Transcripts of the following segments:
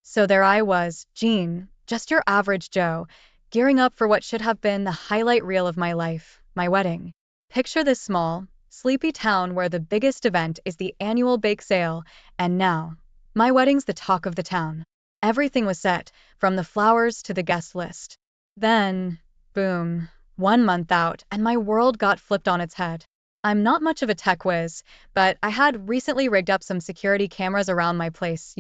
So there I was, Jean, just your average Joe, gearing up for what should have been the highlight reel of my life, my wedding. Picture this small, sleepy town where the biggest event is the annual bake sale, and now, my wedding's the talk of the town. Everything was set, from the flowers to the guest list. Then, boom, 1 month out, and my world got flipped on its head. I'm not much of a tech whiz, but I had recently rigged up some security cameras around my place,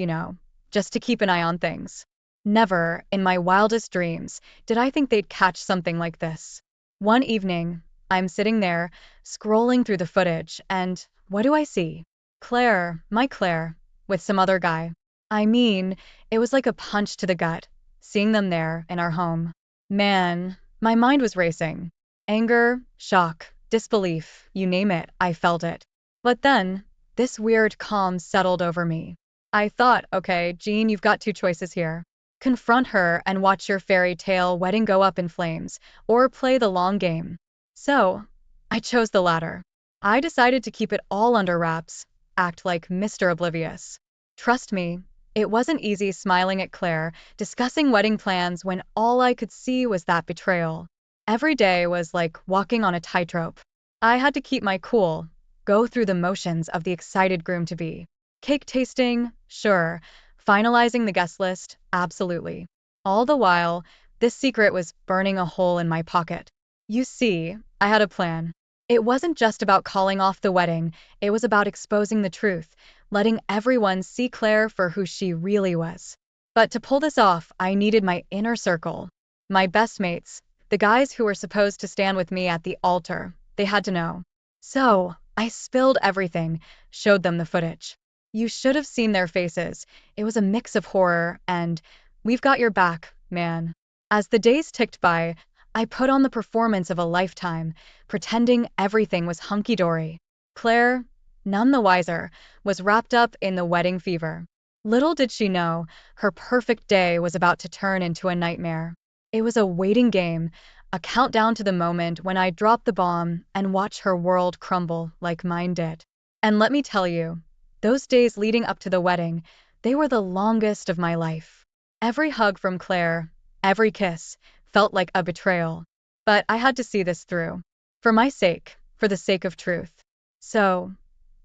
just to keep an eye on things. Never, in my wildest dreams, did I think they'd catch something like this. One evening, I'm sitting there, scrolling through the footage, and what do I see? Claire, my Claire, with some other guy. I mean, it was like a punch to the gut, seeing them there in our home. Man, my mind was racing. Anger, shock, disbelief, you name it, I felt it. But then, this weird calm settled over me. I thought, okay, Jean, you've got two choices here. Confront her and watch your fairy tale wedding go up in flames, or play the long game. So, I chose the latter. I decided to keep it all under wraps, act like Mr. Oblivious. Trust me, it wasn't easy smiling at Claire, discussing wedding plans when all I could see was that betrayal. Every day was like walking on a tightrope. I had to keep my cool, go through the motions of the excited groom-to-be. Cake tasting, sure. Finalizing the guest list, absolutely. All the while, this secret was burning a hole in my pocket. You see, I had a plan. It wasn't just about calling off the wedding, it was about exposing the truth, letting everyone see Claire for who she really was. But to pull this off, I needed my inner circle. My best mates, the guys who were supposed to stand with me at the altar, they had to know. So, I spilled everything, showed them the footage. You should have seen their faces. It was a mix of horror and, we've got your back, man. As the days ticked by, I put on the performance of a lifetime, pretending everything was hunky-dory. Claire, none the wiser, was wrapped up in the wedding fever. Little did she know, her perfect day was about to turn into a nightmare. It was a waiting game, a countdown to the moment when I dropped the bomb and watched her world crumble like mine did. And let me tell you, those days leading up to the wedding, they were the longest of my life. Every hug from Claire, every kiss, felt like a betrayal. But I had to see this through. For my sake, for the sake of truth. So,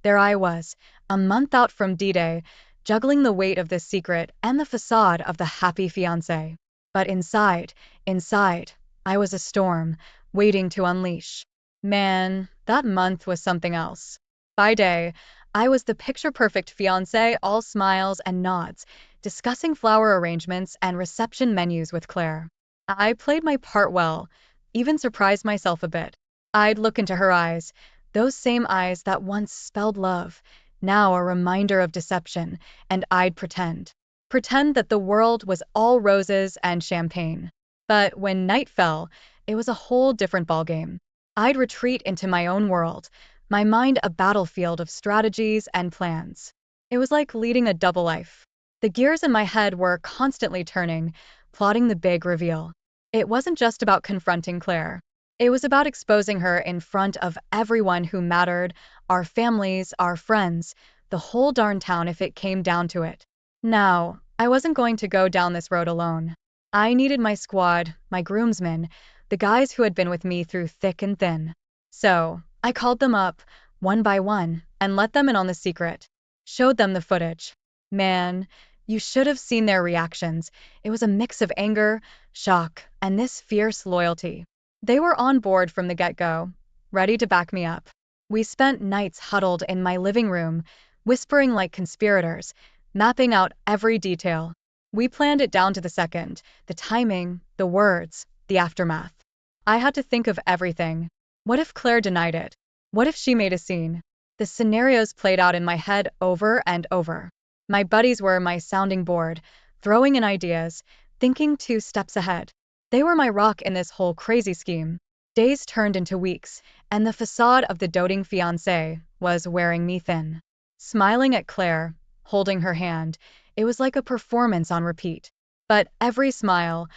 there I was, a month out from D-Day, juggling the weight of this secret and the facade of the happy fiancé. But inside, I was a storm, waiting to unleash. Man, that month was something else. By day, I was the picture-perfect fiancé, all smiles and nods, discussing flower arrangements and reception menus with Claire. I played my part well, even surprised myself a bit. I'd look into her eyes, those same eyes that once spelled love, now a reminder of deception, and I'd pretend that the world was all roses and champagne. But when night fell, it was a whole different ballgame. I'd retreat into my own world, my mind a battlefield of strategies and plans. It was like leading a double life. The gears in my head were constantly turning, plotting the big reveal. It wasn't just about confronting Claire. It was about exposing her in front of everyone who mattered, our families, our friends, the whole darn town if it came down to it. Now, I wasn't going to go down this road alone. I needed my squad, my groomsmen, the guys who had been with me through thick and thin. So, I called them up, one by one, and let them in on the secret. Showed them the footage. Man, you should have seen their reactions. It was a mix of anger, shock, and this fierce loyalty. They were on board from the get-go, ready to back me up. We spent nights huddled in my living room, whispering like conspirators, mapping out every detail. We planned it down to the second, the timing, the words, the aftermath. I had to think of everything. What if Claire denied it? What if she made a scene? The scenarios played out in my head over and over. My buddies were my sounding board, throwing in ideas, thinking 2 steps ahead. They were my rock in this whole crazy scheme. Days turned into weeks, and the facade of the doting fiancé was wearing me thin. Smiling at Claire, holding her hand, it was like a performance on repeat. But every smile,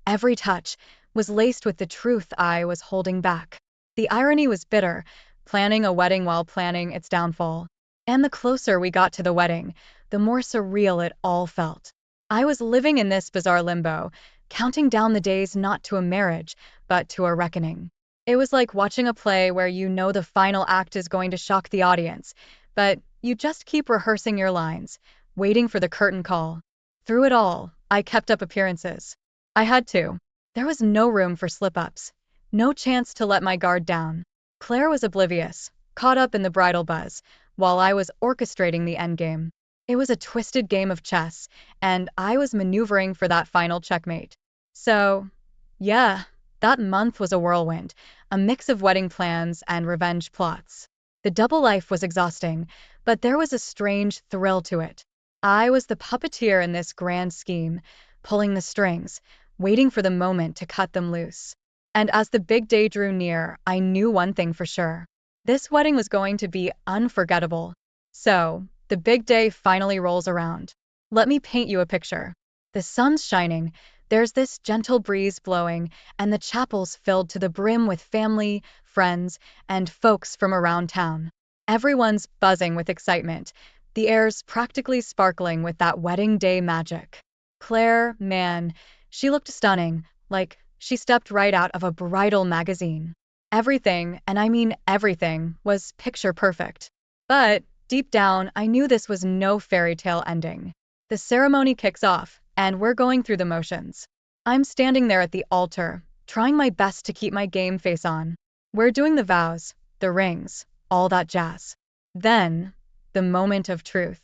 every touch, was laced with the truth I was holding back. The irony was bitter, planning a wedding while planning its downfall. And the closer we got to the wedding, the more surreal it all felt. I was living in this bizarre limbo, counting down the days not to a marriage, but to a reckoning. It was like watching a play where you know the final act is going to shock the audience, but you just keep rehearsing your lines, waiting for the curtain call. Through it all, I kept up appearances. I had to. There was no room for slip-ups, no chance to let my guard down. Claire was oblivious, caught up in the bridal buzz, while I was orchestrating the endgame. It was a twisted game of chess, and I was maneuvering for that final checkmate. So, yeah, that month was a whirlwind, a mix of wedding plans and revenge plots. The double life was exhausting, but there was a strange thrill to it. I was the puppeteer in this grand scheme, pulling the strings, waiting for the moment to cut them loose. And as the big day drew near, I knew one thing for sure. This wedding was going to be unforgettable. So, the big day finally rolls around. Let me paint you a picture. The sun's shining, there's this gentle breeze blowing, and the chapel's filled to the brim with family, friends, and folks from around town. Everyone's buzzing with excitement, the air's practically sparkling with that wedding day magic. Claire, man, she looked stunning, like she stepped right out of a bridal magazine. Everything, and I mean everything, was picture perfect. But deep down, I knew this was no fairy tale ending. The ceremony kicks off, and we're going through the motions. I'm standing there at the altar, trying my best to keep my game face on. We're doing the vows, the rings, all that jazz. Then, the moment of truth.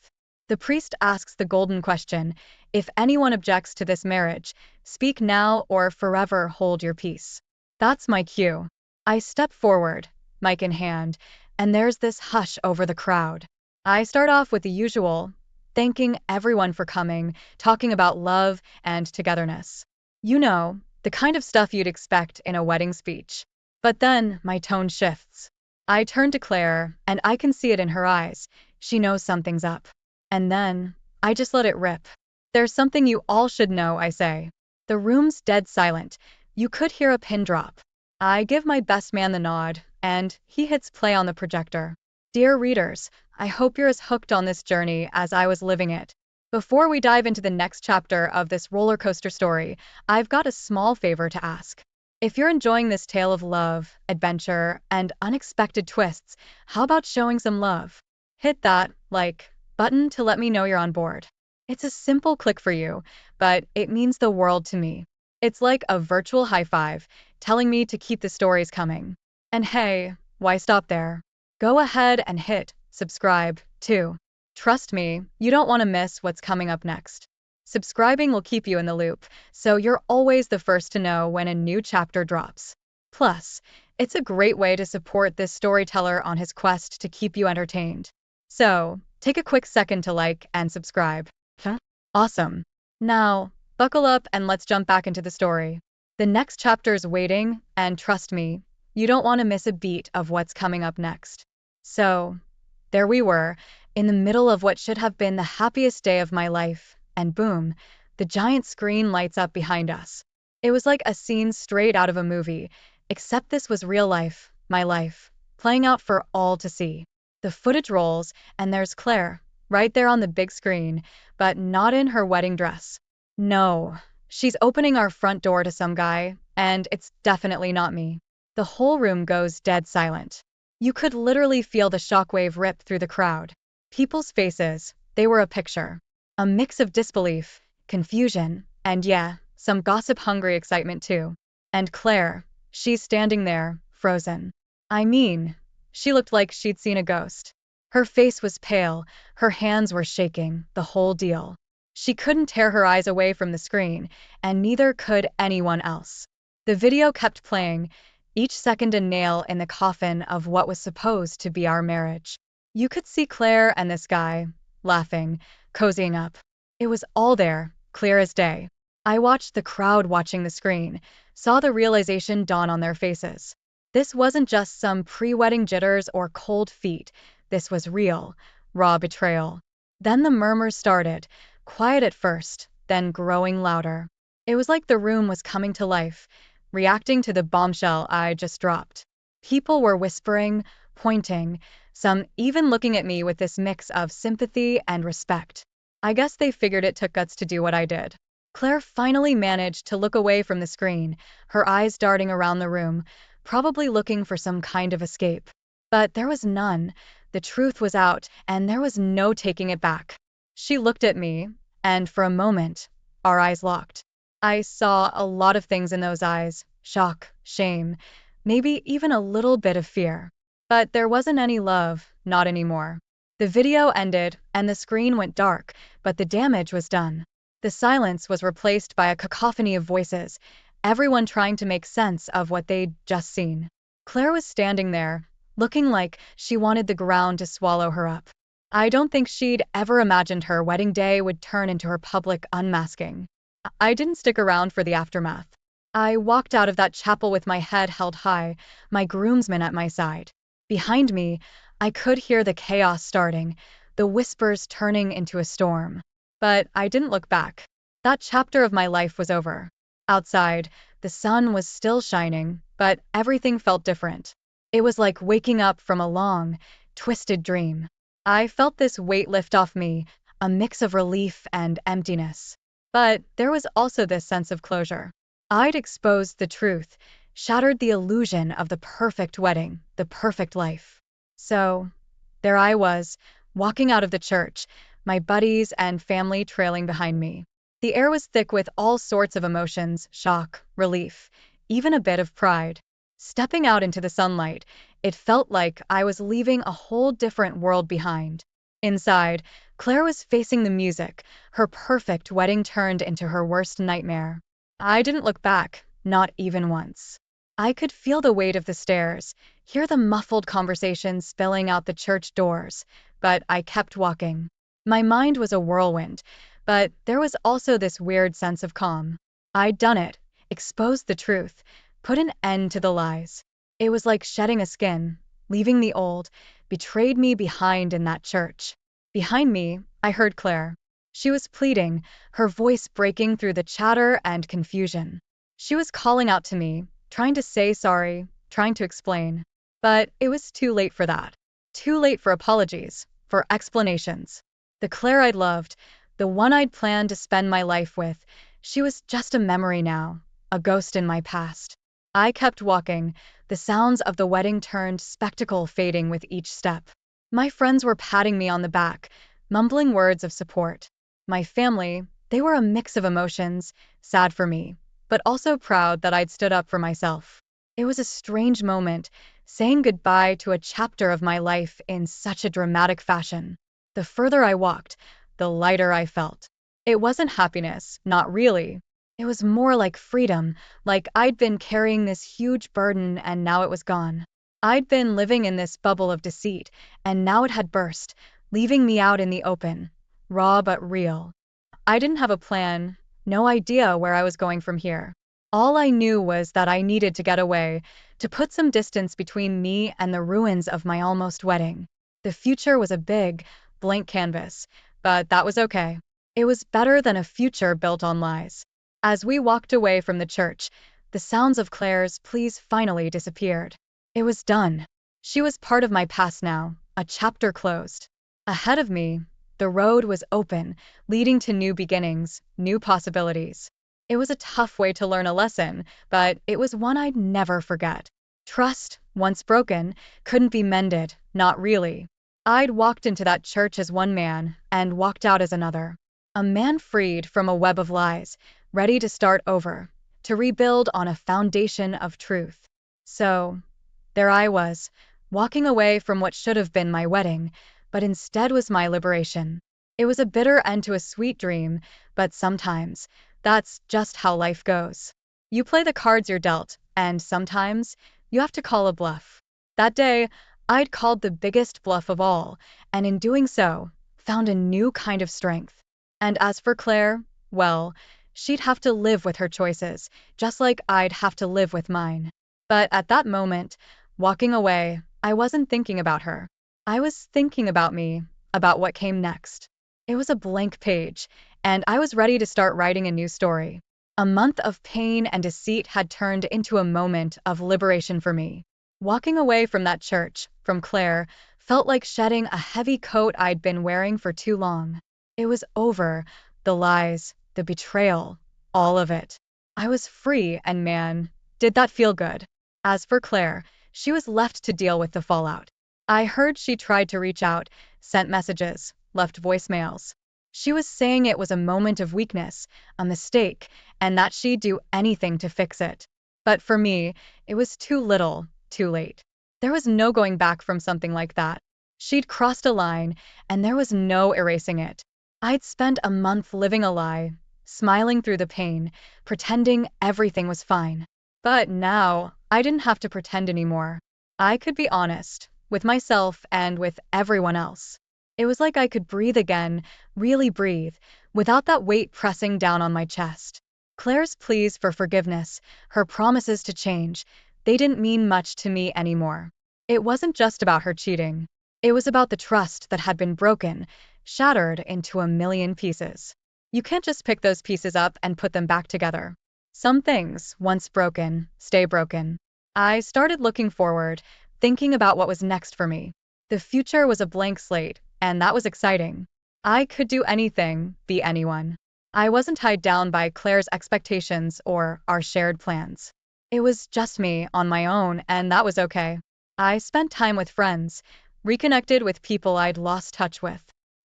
The priest asks the golden question: if anyone objects to this marriage, speak now or forever hold your peace. That's my cue. I step forward, mic in hand, and there's this hush over the crowd. I start off with the usual, thanking everyone for coming, talking about love and togetherness. You know, the kind of stuff you'd expect in a wedding speech. But then my tone shifts. I turn to Claire, and I can see it in her eyes. She knows something's up. And then, I just let it rip. There's something you all should know, I say. The room's dead silent. You could hear a pin drop. I give my best man the nod, and he hits play on the projector. Dear readers, I hope you're as hooked on this journey as I was living it. Before we dive into the next chapter of this roller coaster story, I've got a small favor to ask. If you're enjoying this tale of love, adventure, and unexpected twists, how about showing some love? Hit that like button to let me know you're on board. It's a simple click for you, but it means the world to me. It's like a virtual high five, telling me to keep the stories coming. And hey, why stop there? Go ahead and hit subscribe, too. Trust me, you don't want to miss what's coming up next. Subscribing will keep you in the loop, so you're always the first to know when a new chapter drops. Plus, it's a great way to support this storyteller on his quest to keep you entertained. So, take a quick second to like and subscribe. Huh? Awesome. Now, buckle up and let's jump back into the story. The next chapter's waiting, and trust me, you don't want to miss a beat of what's coming up next. So, there we were, in the middle of what should have been the happiest day of my life, and boom, the giant screen lights up behind us. It was like a scene straight out of a movie, except this was real life, my life, playing out for all to see. The footage rolls, and there's Claire, right there on the big screen, but not in her wedding dress. No, she's opening our front door to some guy, and it's definitely not me. The whole room goes dead silent. You could literally feel the shockwave rip through the crowd. People's faces, they were a picture. A mix of disbelief, confusion, and yeah, some gossip-hungry excitement too. And Claire, she's standing there, frozen. I mean, she looked like she'd seen a ghost. Her face was pale, her hands were shaking, the whole deal. She couldn't tear her eyes away from the screen, and neither could anyone else. The video kept playing, each second a nail in the coffin of what was supposed to be our marriage. You could see Claire and this guy, laughing, cozying up. It was all there, clear as day. I watched the crowd watching the screen, saw the realization dawn on their faces. This wasn't just some pre-wedding jitters or cold feet. This was real, raw betrayal. Then the murmurs started, quiet at first, then growing louder. It was like the room was coming to life, reacting to the bombshell I just dropped. People were whispering, pointing, some even looking at me with this mix of sympathy and respect. I guess they figured it took guts to do what I did. Claire finally managed to look away from the screen, her eyes darting around the room, probably looking for some kind of escape. But there was none. The truth was out, and there was no taking it back. She looked at me, and for a moment, our eyes locked. I saw a lot of things in those eyes: shock, shame, maybe even a little bit of fear. But there wasn't any love, not anymore. The video ended, and the screen went dark, but the damage was done. The silence was replaced by a cacophony of voices, everyone trying to make sense of what they'd just seen. Claire was standing there, looking like she wanted the ground to swallow her up. I don't think she'd ever imagined her wedding day would turn into her public unmasking. I didn't stick around for the aftermath. I walked out of that chapel with my head held high, my groomsmen at my side. Behind me, I could hear the chaos starting, the whispers turning into a storm. But I didn't look back. That chapter of my life was over. Outside, the sun was still shining, but everything felt different. It was like waking up from a long, twisted dream. I felt this weight lift off me, a mix of relief and emptiness. But there was also this sense of closure. I'd exposed the truth, shattered the illusion of the perfect wedding, the perfect life. So, there I was, walking out of the church, my buddies and family trailing behind me. The air was thick with all sorts of emotions: shock, relief, even a bit of pride. Stepping out into the sunlight, it felt like I was leaving a whole different world behind. Inside, Claire was facing the music, her perfect wedding turned into her worst nightmare. I didn't look back, not even once. I could feel the weight of the stairs, hear the muffled conversation spilling out the church doors, but I kept walking. My mind was a whirlwind, but there was also this weird sense of calm. I'd done it, exposed the truth, put an end to the lies. It was like shedding a skin, leaving the old, betrayed me behind in that church. Behind me, I heard Claire. She was pleading, her voice breaking through the chatter and confusion. She was calling out to me, trying to say sorry, trying to explain. But it was too late for that. Too late for apologies, for explanations. The Claire I'd loved, the one I'd planned to spend my life with, she was just a memory now, a ghost in my past. I kept walking, the sounds of the wedding turned spectacle fading with each step. My friends were patting me on the back, mumbling words of support. My family, they were a mix of emotions, sad for me, but also proud that I'd stood up for myself. It was a strange moment, saying goodbye to a chapter of my life in such a dramatic fashion. The further I walked, the lighter I felt. It wasn't happiness, not really. It was more like freedom, like I'd been carrying this huge burden and now it was gone. I'd been living in this bubble of deceit, and now it had burst, leaving me out in the open, raw but real. I didn't have a plan, no idea where I was going from here. All I knew was that I needed to get away, to put some distance between me and the ruins of my almost wedding. The future was a big, blank canvas, but that was okay. It was better than a future built on lies. As we walked away from the church, the sounds of Claire's pleas finally disappeared. It was done. She was part of my past now, a chapter closed. Ahead of me, the road was open, leading to new beginnings, new possibilities. It was a tough way to learn a lesson, but it was one I'd never forget. Trust, once broken, couldn't be mended, not really. I'd walked into that church as one man, and walked out as another. A man freed from a web of lies, ready to start over, to rebuild on a foundation of truth. So, there I was, walking away from what should have been my wedding, but instead was my liberation. It was a bitter end to a sweet dream, but sometimes, that's just how life goes. You play the cards you're dealt, and sometimes, you have to call a bluff. That day, I'd called the biggest bluff of all, and in doing so, found a new kind of strength. And as for Claire, well, she'd have to live with her choices, just like I'd have to live with mine. But at that moment, walking away, I wasn't thinking about her. I was thinking about me, about what came next. It was a blank page, and I was ready to start writing a new story. A month of pain and deceit had turned into a moment of liberation for me. Walking away from that church, from Claire, felt like shedding a heavy coat I'd been wearing for too long. It was over. The lies, the betrayal, all of it. I was free, and man, did that feel good. As for Claire, she was left to deal with the fallout. I heard she tried to reach out, sent messages, left voicemails. She was saying it was a moment of weakness, a mistake, and that she'd do anything to fix it. But for me, it was too little, too late. There was no going back from something like that. She'd crossed a line, and there was no erasing it. I'd spent a month living a lie, smiling through the pain, pretending everything was fine. But now, I didn't have to pretend anymore. I could be honest, with myself and with everyone else. It was like I could breathe again, really breathe, without that weight pressing down on my chest. Claire's pleas for forgiveness, her promises to change, they didn't mean much to me anymore. It wasn't just about her cheating. It was about the trust that had been broken, shattered into a million pieces. You can't just pick those pieces up and put them back together. Some things, once broken, stay broken. I started looking forward, thinking about what was next for me. The future was a blank slate, and that was exciting. I could do anything, be anyone. I wasn't tied down by Claire's expectations or our shared plans. It was just me, on my own, and that was okay. I spent time with friends, reconnected with people I'd lost touch with.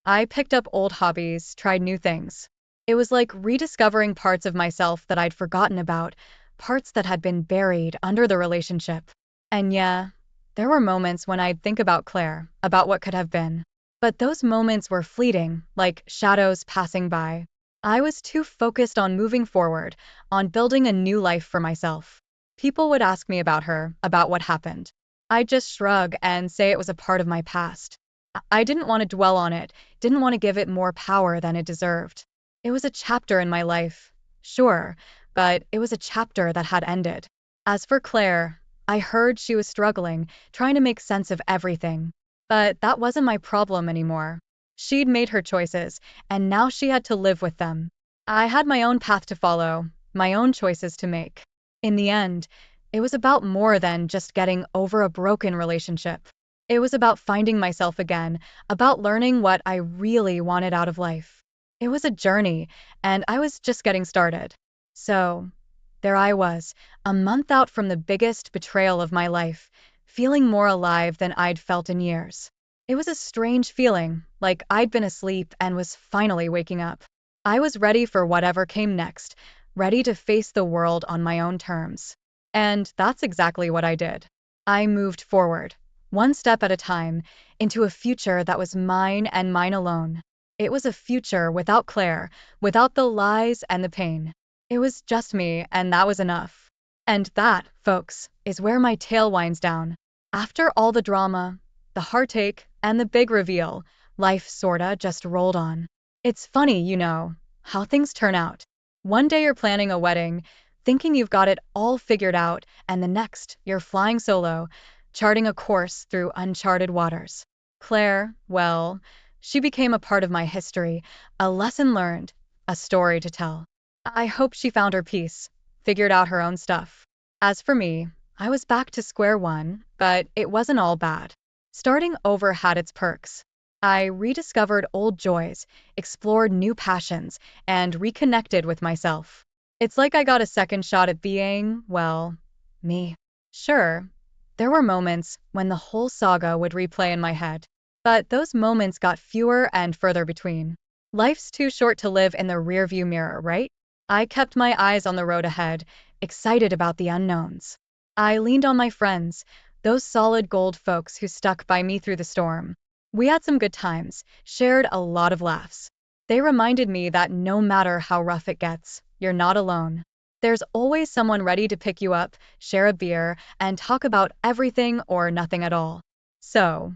I picked up old hobbies, tried new things. It was like rediscovering parts of myself that I'd forgotten about, parts that had been buried under the relationship. And yeah, there were moments when I'd think about Claire, about what could have been. But those moments were fleeting, like shadows passing by. I was too focused on moving forward, on building a new life for myself. People would ask me about her, about what happened. I'd just shrug and say it was a part of my past. I didn't want to dwell on it, didn't want to give it more power than it deserved. It was a chapter in my life, sure, but it was a chapter that had ended. As for Claire, I heard she was struggling, trying to make sense of everything. But that wasn't my problem anymore. She'd made her choices, and now she had to live with them. I had my own path to follow, my own choices to make. In the end, it was about more than just getting over a broken relationship. It was about finding myself again, about learning what I really wanted out of life. It was a journey, and I was just getting started. So, there I was, a month out from the biggest betrayal of my life, feeling more alive than I'd felt in years. It was a strange feeling, like I'd been asleep and was finally waking up. I was ready for whatever came next, ready to face the world on my own terms. And that's exactly what I did. I moved forward, one step at a time, into a future that was mine and mine alone. It was a future without Claire, without the lies and the pain. It was just me, and that was enough. And that, folks, is where my tale winds down. After all the drama, the heartache, and the big reveal, life sorta just rolled on. It's funny, how things turn out. One day you're planning a wedding, thinking you've got it all figured out, and the next, you're flying solo, charting a course through uncharted waters. Claire, well, she became a part of my history, a lesson learned, a story to tell. I hope she found her peace, figured out her own stuff. As for me, I was back to square one, but it wasn't all bad. Starting over had its perks. I rediscovered old joys, explored new passions, and reconnected with myself. It's like I got a second shot at being, well, me. Sure, there were moments when the whole saga would replay in my head. But those moments got fewer and further between. Life's too short to live in the rearview mirror, right? I kept my eyes on the road ahead, excited about the unknowns. I leaned on my friends, those solid gold folks who stuck by me through the storm. We had some good times, shared a lot of laughs. They reminded me that no matter how rough it gets, you're not alone. There's always someone ready to pick you up, share a beer, and talk about everything or nothing at all. So,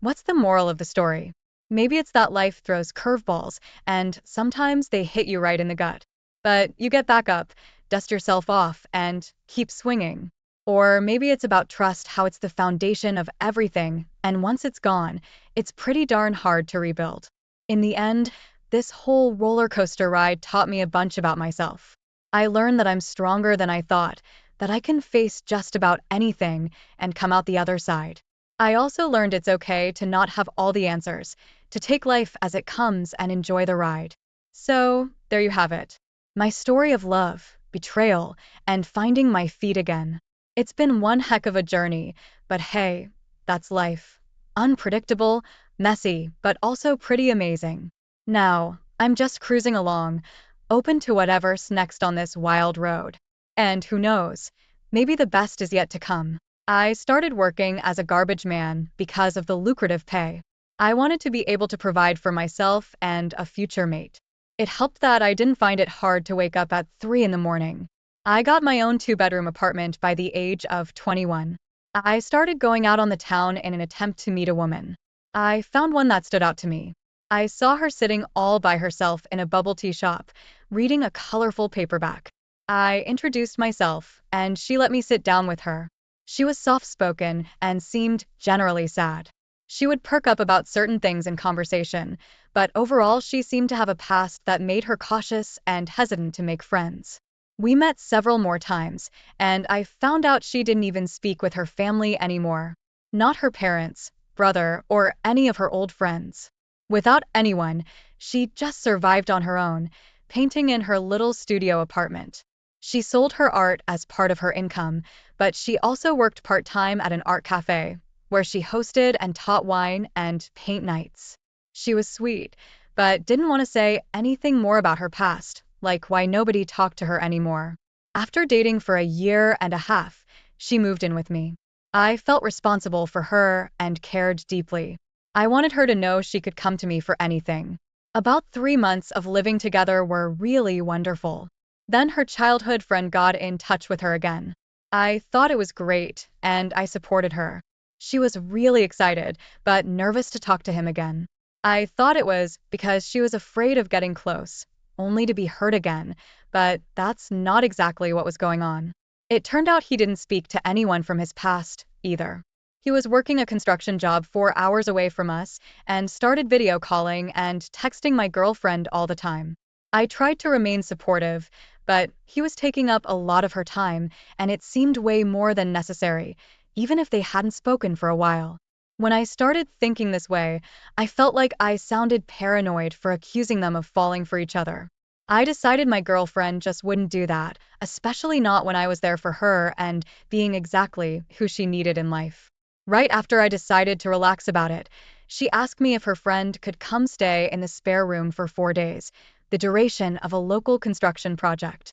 what's the moral of the story? Maybe it's that life throws curveballs, and sometimes they hit you right in the gut. But you get back up, dust yourself off, and keep swinging. Or maybe it's about trust, how it's the foundation of everything, and once it's gone, it's pretty darn hard to rebuild. In the end, this whole roller coaster ride taught me a bunch about myself. I learned that I'm stronger than I thought, that I can face just about anything and come out the other side. I also learned it's okay to not have all the answers, to take life as it comes and enjoy the ride. So, there you have it. My story of love, betrayal, and finding my feet again. It's been one heck of a journey, but hey, that's life. Unpredictable, messy, but also pretty amazing. Now, I'm just cruising along, open to whatever's next on this wild road. And who knows, maybe the best is yet to come. I started working as a garbage man because of the lucrative pay. I wanted to be able to provide for myself and a future mate. It helped that I didn't find it hard to wake up at 3 in the morning. I got my own two-bedroom apartment by the age of 21. I started going out on the town in an attempt to meet a woman. I found one that stood out to me. I saw her sitting all by herself in a bubble tea shop, reading a colorful paperback. I introduced myself, and she let me sit down with her. She was soft-spoken and seemed generally sad. She would perk up about certain things in conversation, but overall she seemed to have a past that made her cautious and hesitant to make friends. We met several more times, and I found out she didn't even speak with her family anymore. Not her parents, brother, or any of her old friends. Without anyone, she just survived on her own, painting in her little studio apartment. She sold her art as part of her income, but she also worked part-time at an art cafe, where she hosted and taught wine and paint nights. She was sweet, but didn't want to say anything more about her past, like why nobody talked to her anymore. After dating for a year and a half, she moved in with me. I felt responsible for her and cared deeply. I wanted her to know she could come to me for anything. About 3 months of living together were really wonderful. Then her childhood friend got in touch with her again. I thought it was great, and I supported her. She was really excited, but nervous to talk to him again. I thought it was because she was afraid of getting close, only to be hurt again, but that's not exactly what was going on. It turned out he didn't speak to anyone from his past, either. He was working a construction job 4 hours away from us and started video calling and texting my girlfriend all the time. I tried to remain supportive, but he was taking up a lot of her time, and it seemed way more than necessary, even if they hadn't spoken for a while. When I started thinking this way, I felt like I sounded paranoid for accusing them of falling for each other. I decided my girlfriend just wouldn't do that, especially not when I was there for her and being exactly who she needed in life. Right after I decided to relax about it, she asked me if her friend could come stay in the spare room for 4 days, the duration of a local construction project.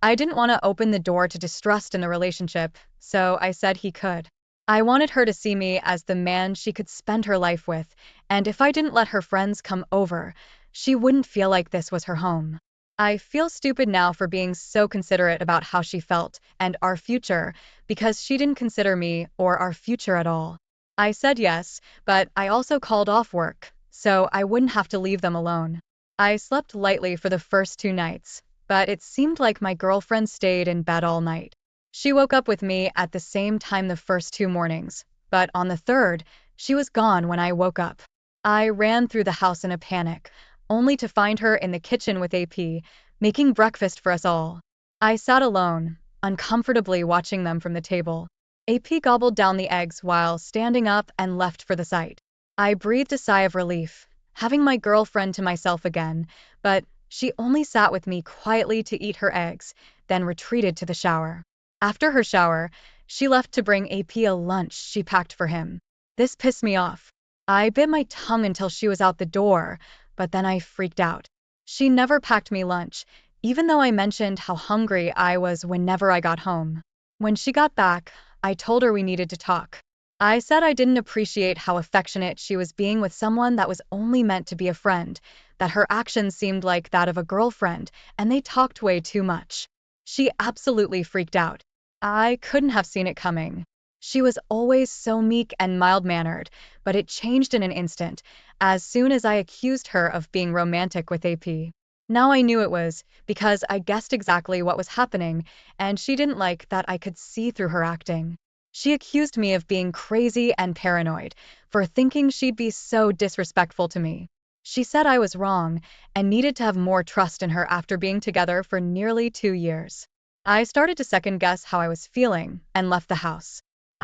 I didn't want to open the door to distrust in the relationship, so I said he could. I wanted her to see me as the man she could spend her life with, and if I didn't let her friends come over, she wouldn't feel like this was her home. I feel stupid now for being so considerate about how she felt and our future, because she didn't consider me or our future at all. I said yes, but I also called off work, so I wouldn't have to leave them alone. I slept lightly for the first 2 nights, but it seemed like my girlfriend stayed in bed all night. She woke up with me at the same time the first 2 mornings, but on the third, she was gone when I woke up. I ran through the house in a panic, only to find her in the kitchen with AP, making breakfast for us all. I sat alone, uncomfortably watching them from the table. AP gobbled down the eggs while standing up and left for the site. I breathed a sigh of relief, having my girlfriend to myself again, but she only sat with me quietly to eat her eggs, then retreated to the shower. After her shower, she left to bring AP a lunch she packed for him. This pissed me off. I bit my tongue until she was out the door, but then I freaked out. She never packed me lunch, even though I mentioned how hungry I was whenever I got home. When she got back, I told her we needed to talk. I said I didn't appreciate how affectionate she was being with someone that was only meant to be a friend, that her actions seemed like that of a girlfriend, and they talked way too much. She absolutely freaked out. I couldn't have seen it coming. She was always so meek and mild-mannered, but it changed in an instant, as soon as I accused her of being romantic with AP. Now I knew it was, because I guessed exactly what was happening, and she didn't like that I could see through her acting. She accused me of being crazy and paranoid, for thinking she'd be so disrespectful to me. She said I was wrong, and needed to have more trust in her after being together for nearly 2 years. I started to second-guess how I was feeling, and left the house.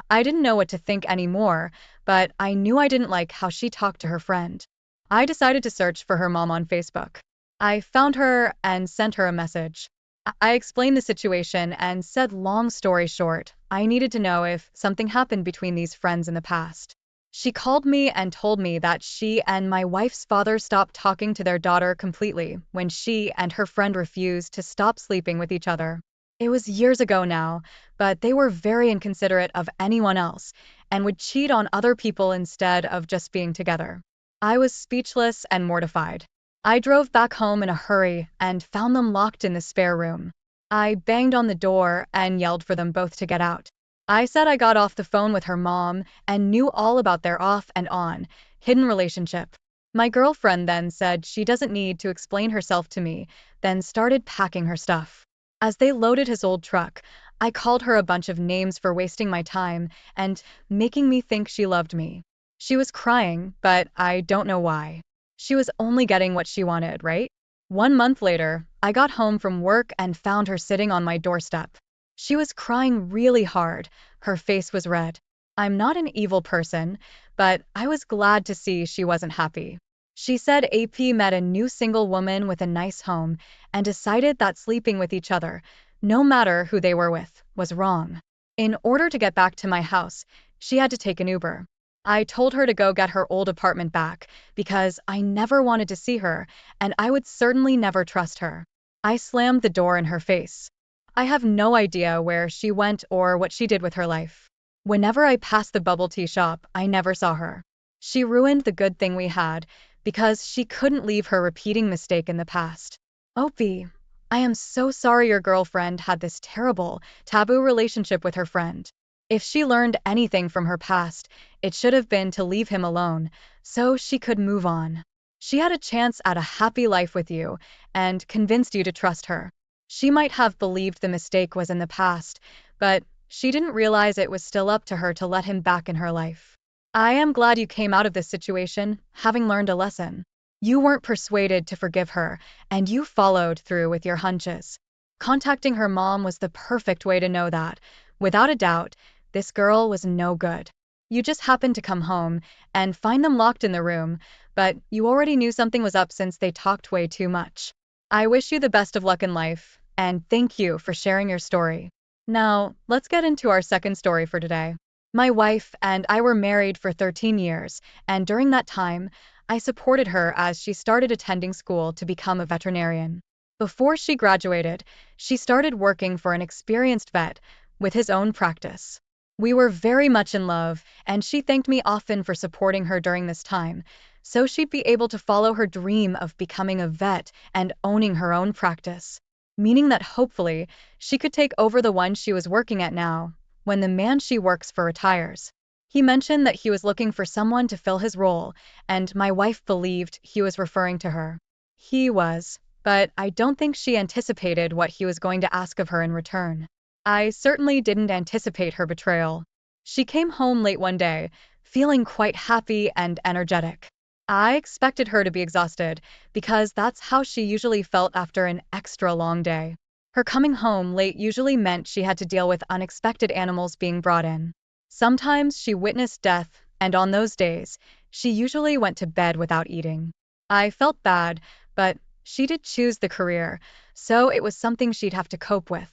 I didn't know what to think anymore, but I knew I didn't like how she talked to her friend. I decided to search for her mom on Facebook. I found her and sent her a message. I explained the situation and said, long story short, I needed to know if something happened between these friends in the past. She called me and told me that she and my wife's father stopped talking to their daughter completely when she and her friend refused to stop sleeping with each other. It was years ago now, but they were very inconsiderate of anyone else and would cheat on other people instead of just being together. I was speechless and mortified. I drove back home in a hurry and found them locked in the spare room. I banged on the door and yelled for them both to get out. I said I got off the phone with her mom and knew all about their off and on, hidden relationship. My girlfriend then said she doesn't need to explain herself to me, then started packing her stuff. As they loaded his old truck, I called her a bunch of names for wasting my time and making me think she loved me. She was crying, but I don't know why. She was only getting what she wanted, right? 1 month later, I got home from work and found her sitting on my doorstep. She was crying really hard. Her face was red. I'm not an evil person, but I was glad to see she wasn't happy. She said AP met a new single woman with a nice home and decided that sleeping with each other, no matter who they were with, was wrong. In order to get back to my house, she had to take an Uber. I told her to go get her old apartment back because I never wanted to see her and I would certainly never trust her. I slammed the door in her face. I have no idea where she went or what she did with her life. Whenever I passed the bubble tea shop, I never saw her. She ruined the good thing we had because she couldn't leave her repeating mistake in the past. Opie, I am so sorry your girlfriend had this terrible, taboo relationship with her friend. If she learned anything from her past, it should have been to leave him alone, so she could move on. She had a chance at a happy life with you, and convinced you to trust her. She might have believed the mistake was in the past, but she didn't realize it was still up to her to let him back in her life. I am glad you came out of this situation, having learned a lesson. You weren't persuaded to forgive her, and you followed through with your hunches. Contacting her mom was the perfect way to know that, without a doubt, this girl was no good. You just happened to come home and find them locked in the room, but you already knew something was up since they talked way too much. I wish you the best of luck in life, and thank you for sharing your story. Now, let's get into our second story for today. My wife and I were married for 13 years, and during that time, I supported her as she started attending school to become a veterinarian. Before she graduated, she started working for an experienced vet with his own practice. We were very much in love, and she thanked me often for supporting her during this time, so she'd be able to follow her dream of becoming a vet and owning her own practice, meaning that hopefully she could take over the one she was working at now when the man she works for retires. He mentioned that he was looking for someone to fill his role, and my wife believed he was referring to her. He was, but I don't think she anticipated what he was going to ask of her in return. I certainly didn't anticipate her betrayal. She came home late one day, feeling quite happy and energetic. I expected her to be exhausted, because that's how she usually felt after an extra long day. Her coming home late usually meant she had to deal with unexpected animals being brought in. Sometimes she witnessed death, and on those days, she usually went to bed without eating. I felt bad, but she did choose the career, so it was something she'd have to cope with.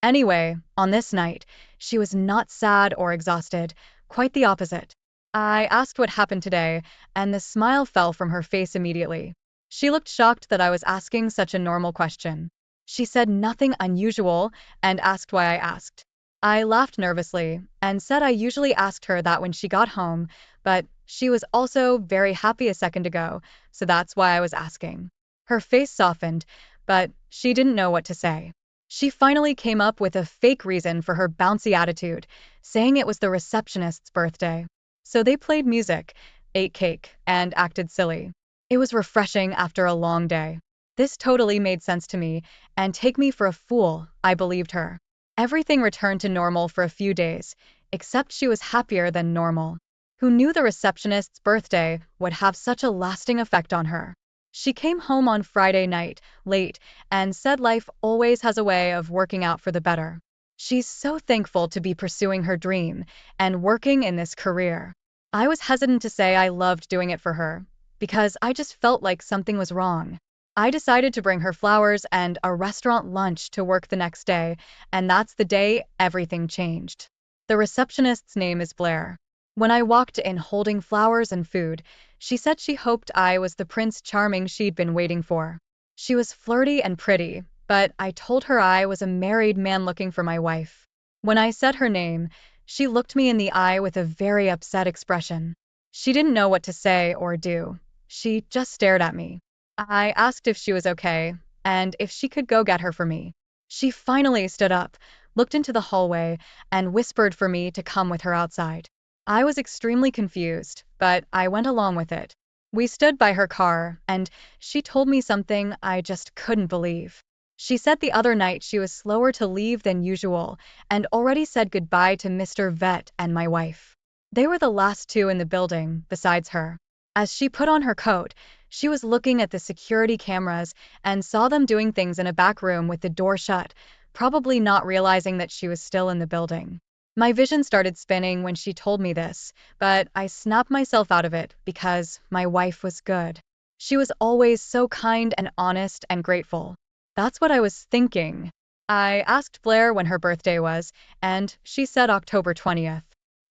Anyway, on this night, she was not sad or exhausted, quite the opposite. I asked what happened today, and the smile fell from her face immediately. She looked shocked that I was asking such a normal question. She said nothing unusual and asked why I asked. I laughed nervously and said I usually asked her that when she got home, but she was also very happy a second ago, so that's why I was asking. Her face softened, but she didn't know what to say. She finally came up with a fake reason for her bouncy attitude, saying it was the receptionist's birthday. So they played music, ate cake, and acted silly. It was refreshing after a long day. This totally made sense to me, and take me for a fool, I believed her. Everything returned to normal for a few days, except she was happier than normal. Who knew the receptionist's birthday would have such a lasting effect on her? She came home on Friday night, late, and said life always has a way of working out for the better. She's so thankful to be pursuing her dream and working in this career. I was hesitant to say I loved doing it for her, because I just felt like something was wrong. I decided to bring her flowers and a restaurant lunch to work the next day, and that's the day everything changed. The receptionist's name is Blair. When I walked in holding flowers and food, she said she hoped I was the Prince Charming she'd been waiting for. She was flirty and pretty, but I told her I was a married man looking for my wife. When I said her name, she looked me in the eye with a very upset expression. She didn't know what to say or do. She just stared at me. I asked if she was okay, and if she could go get her for me. She finally stood up, looked into the hallway, and whispered for me to come with her outside. I was extremely confused, but I went along with it. We stood by her car, and she told me something I just couldn't believe. She said the other night she was slower to leave than usual, and already said goodbye to Mr. Vet and my wife. They were the last two in the building, besides her. As she put on her coat, she was looking at the security cameras and saw them doing things in a back room with the door shut, probably not realizing that she was still in the building. My vision started spinning when she told me this, but I snapped myself out of it because my wife was good. She was always so kind and honest and grateful. That's what I was thinking. I asked Blair when her birthday was, and she said October 20th.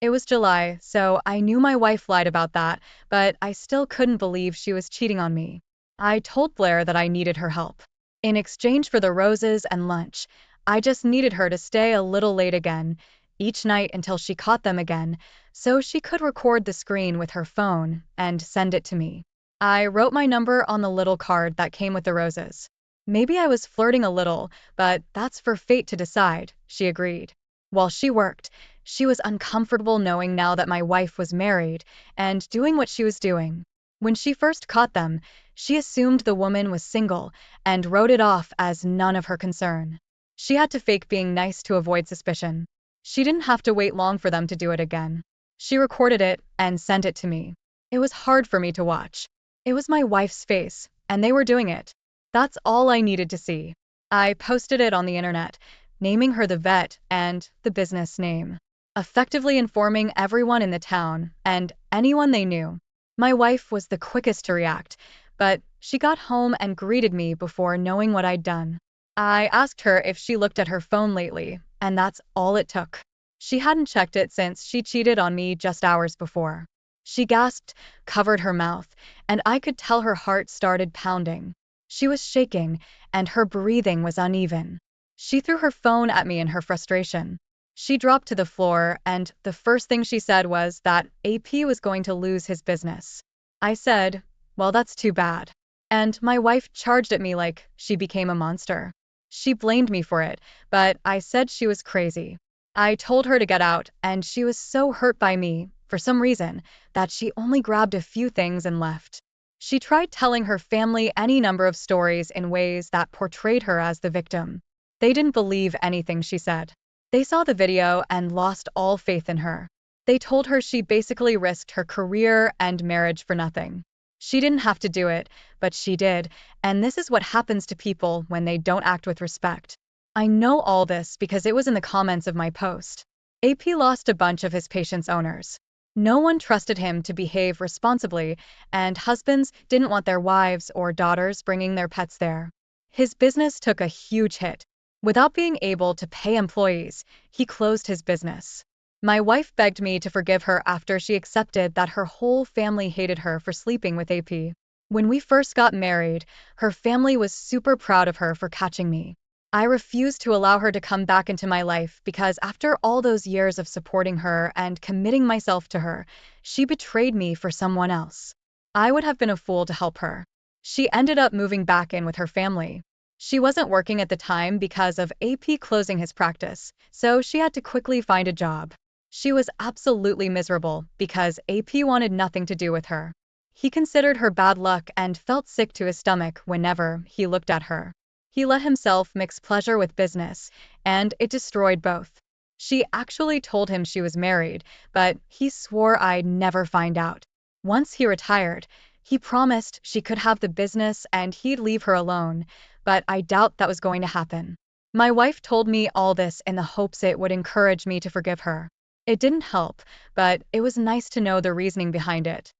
It was July, so I knew my wife lied about that, but I still couldn't believe she was cheating on me. I told Blair that I needed her help. In exchange for the roses and lunch, I just needed her to stay a little late again, each night until she caught them again, so she could record the screen with her phone and send it to me. I wrote my number on the little card that came with the roses. Maybe I was flirting a little, but that's for fate to decide, she agreed. While she worked, she was uncomfortable knowing now that my wife was married and doing what she was doing. When she first caught them, she assumed the woman was single and wrote it off as none of her concern. She had to fake being nice to avoid suspicion. She didn't have to wait long for them to do it again. She recorded it and sent it to me. It was hard for me to watch. It was my wife's face, and they were doing it. That's all I needed to see. I posted it on the internet, naming her the vet and the business name, effectively informing everyone in the town and anyone they knew. My wife was the quickest to react, but she got home and greeted me before knowing what I'd done. I asked her if she looked at her phone lately, and that's all it took. She hadn't checked it since she cheated on me just hours before. She gasped, covered her mouth, and I could tell her heart started pounding. She was shaking, and her breathing was uneven. She threw her phone at me in her frustration. She dropped to the floor, and the first thing she said was that AP was going to lose his business. I said, well, that's too bad. And my wife charged at me like she became a monster. She blamed me for it, but I said she was crazy. I told her to get out, and she was so hurt by me, for some reason, that she only grabbed a few things and left. She tried telling her family any number of stories in ways that portrayed her as the victim. They didn't believe anything she said. They saw the video and lost all faith in her. They told her she basically risked her career and marriage for nothing. She didn't have to do it, but she did, and this is what happens to people when they don't act with respect. I know all this because it was in the comments of my post. AP lost a bunch of his patients' owners. No one trusted him to behave responsibly, and husbands didn't want their wives or daughters bringing their pets there. His business took a huge hit. Without being able to pay employees, he closed his business. My wife begged me to forgive her after she accepted that her whole family hated her for sleeping with AP. When we first got married, her family was super proud of her for catching me. I refused to allow her to come back into my life because after all those years of supporting her and committing myself to her, she betrayed me for someone else. I would have been a fool to help her. She ended up moving back in with her family. She wasn't working at the time because of AP closing his practice, so she had to quickly find a job. She was absolutely miserable because AP wanted nothing to do with her. He considered her bad luck and felt sick to his stomach whenever he looked at her. He let himself mix pleasure with business, and it destroyed both. She actually told him she was married, but he swore I'd never find out. Once he retired, he promised she could have the business and he'd leave her alone, but I doubt that was going to happen. My wife told me all this in the hopes it would encourage me to forgive her. It didn't help, but it was nice to know the reasoning behind it.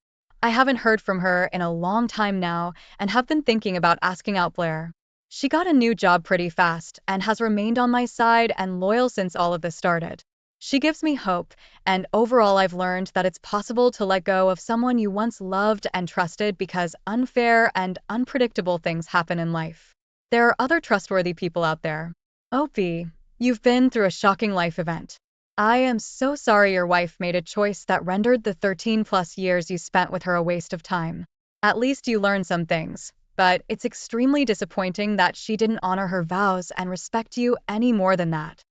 I haven't heard from her in a long time now and have been thinking about asking out Blair. She got a new job pretty fast and has remained on my side and loyal since all of this started. She gives me hope, and overall, I've learned that it's possible to let go of someone you once loved and trusted because unfair and unpredictable things happen in life. There are other trustworthy people out there. Opie, you've been through a shocking life event. I am so sorry your wife made a choice that rendered the 13 plus years you spent with her a waste of time. At least you learned some things, but it's extremely disappointing that she didn't honor her vows and respect you any more than that.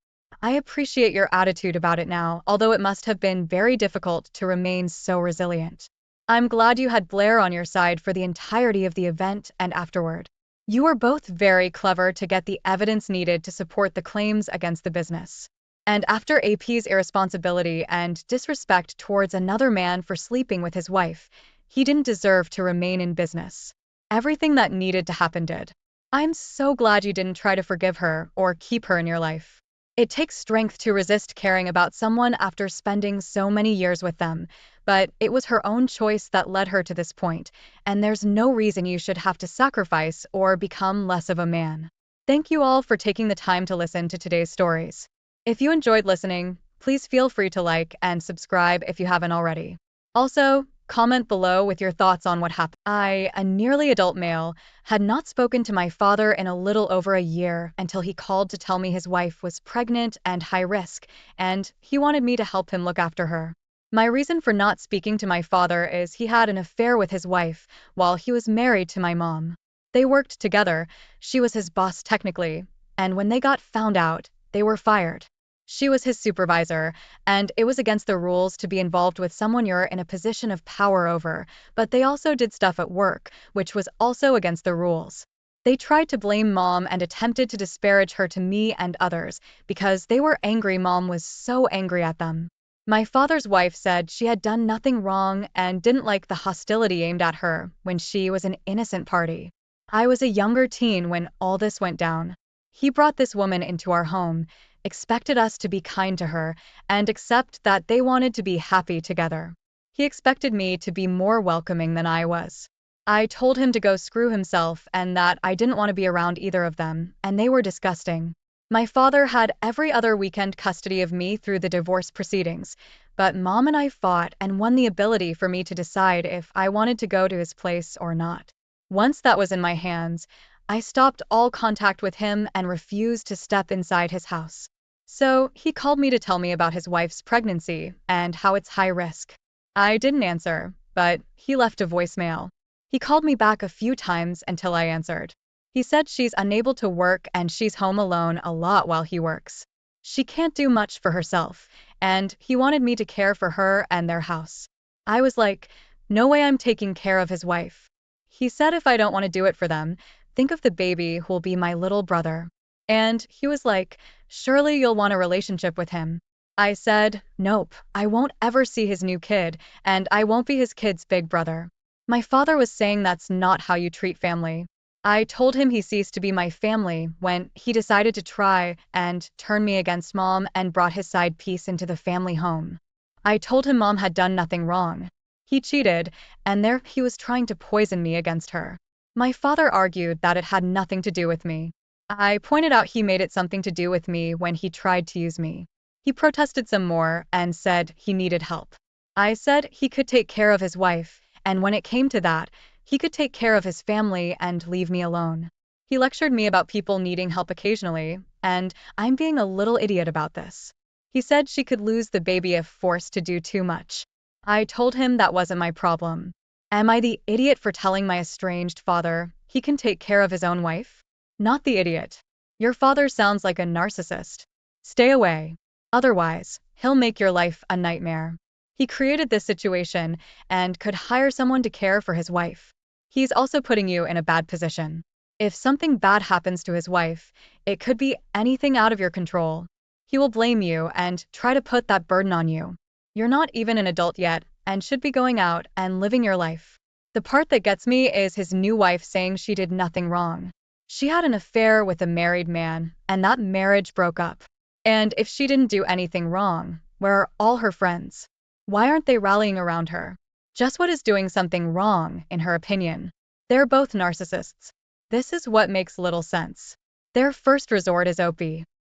I appreciate your attitude about it now, although it must have been very difficult to remain so resilient. I'm glad you had Blair on your side for the entirety of the event and afterward. You were both very clever to get the evidence needed to support the claims against the business. And after AP's irresponsibility and disrespect towards another man for sleeping with his wife, he didn't deserve to remain in business. Everything that needed to happen did. I'm so glad you didn't try to forgive her or keep her in your life. It takes strength to resist caring about someone after spending so many years with them, but it was her own choice that led her to this point, and there's no reason you should have to sacrifice or become less of a man. Thank you all for taking the time to listen to today's stories. If you enjoyed listening, please feel free to like and subscribe if you haven't already. Also, comment below with your thoughts on what happened. I, a nearly adult male, had not spoken to my father in a little over a year until he called to tell me his wife was pregnant and high risk, and he wanted me to help him look after her. My reason for not speaking to my father is he had an affair with his wife while he was married to my mom. They worked together, she was his boss technically, and when they got found out, they were fired. She was his supervisor, and it was against the rules to be involved with someone you're in a position of power over, but they also did stuff at work, which was also against the rules. They tried to blame mom and attempted to disparage her to me and others because they were angry mom was so angry at them. My father's wife said she had done nothing wrong and didn't like the hostility aimed at her when she was an innocent party. I was a younger teen when all this went down. He brought this woman into our home, expected us to be kind to her, and accept that they wanted to be happy together. He expected me to be more welcoming than I was. I told him to go screw himself and that I didn't want to be around either of them, and they were disgusting. My father had every other weekend custody of me through the divorce proceedings, but mom and I fought and won the ability for me to decide if I wanted to go to his place or not. Once that was in my hands, I stopped all contact with him and refused to step inside his house. So he called me to tell me about his wife's pregnancy and how it's high risk. I didn't answer, but he left a voicemail. He called me back a few times until I answered. He said she's unable to work and she's home alone a lot while he works. She can't do much for herself, and he wanted me to care for her and their house. I was like, no way I'm taking care of his wife. He said if I don't want to do it for them, think of the baby who'll be my little brother. And he was like, surely you'll want a relationship with him. I said, nope, I won't ever see his new kid, and I won't be his kid's big brother. My father was saying that's not how you treat family. I told him he ceased to be my family when he decided to try and turn me against mom and brought his side piece into the family home. I told him mom had done nothing wrong. He cheated, and there he was trying to poison me against her. My father argued that it had nothing to do with me. I pointed out he made it something to do with me when he tried to use me. He protested some more and said he needed help. I said he could take care of his wife, and when it came to that, he could take care of his family and leave me alone. He lectured me about people needing help occasionally, and I'm being a little idiot about this. He said she could lose the baby if forced to do too much. I told him that wasn't my problem. Am I the idiot for telling my estranged father he can take care of his own wife? Not the idiot. Your father sounds like a narcissist. Stay away. Otherwise, he'll make your life a nightmare. He created this situation and could hire someone to care for his wife. He's also putting you in a bad position. If something bad happens to his wife, it could be anything out of your control. He will blame you and try to put that burden on you. You're not even an adult yet and should be going out and living your life. The part that gets me is his new wife saying she did nothing wrong. She had an affair with a married man, and that marriage broke up. And if she didn't do anything wrong, where are all her friends? Why aren't they rallying around her? Just what is doing something wrong, in her opinion. They're both narcissists. This is what makes little sense. Their first resort is OP.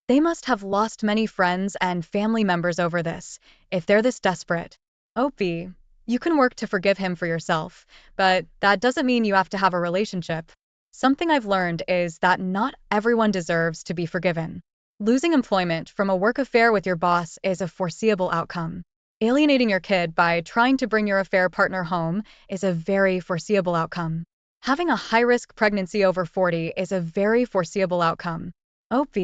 They must have lost many friends and family members over this, if they're this desperate. OP, you can work to forgive him for yourself, but that doesn't mean you have to have a relationship. Something I've learned is that not everyone deserves to be forgiven. Losing employment from a work affair with your boss is a foreseeable outcome. Alienating your kid by trying to bring your affair partner home is a very foreseeable outcome. Having a high-risk pregnancy over 40 is a very foreseeable outcome. OP,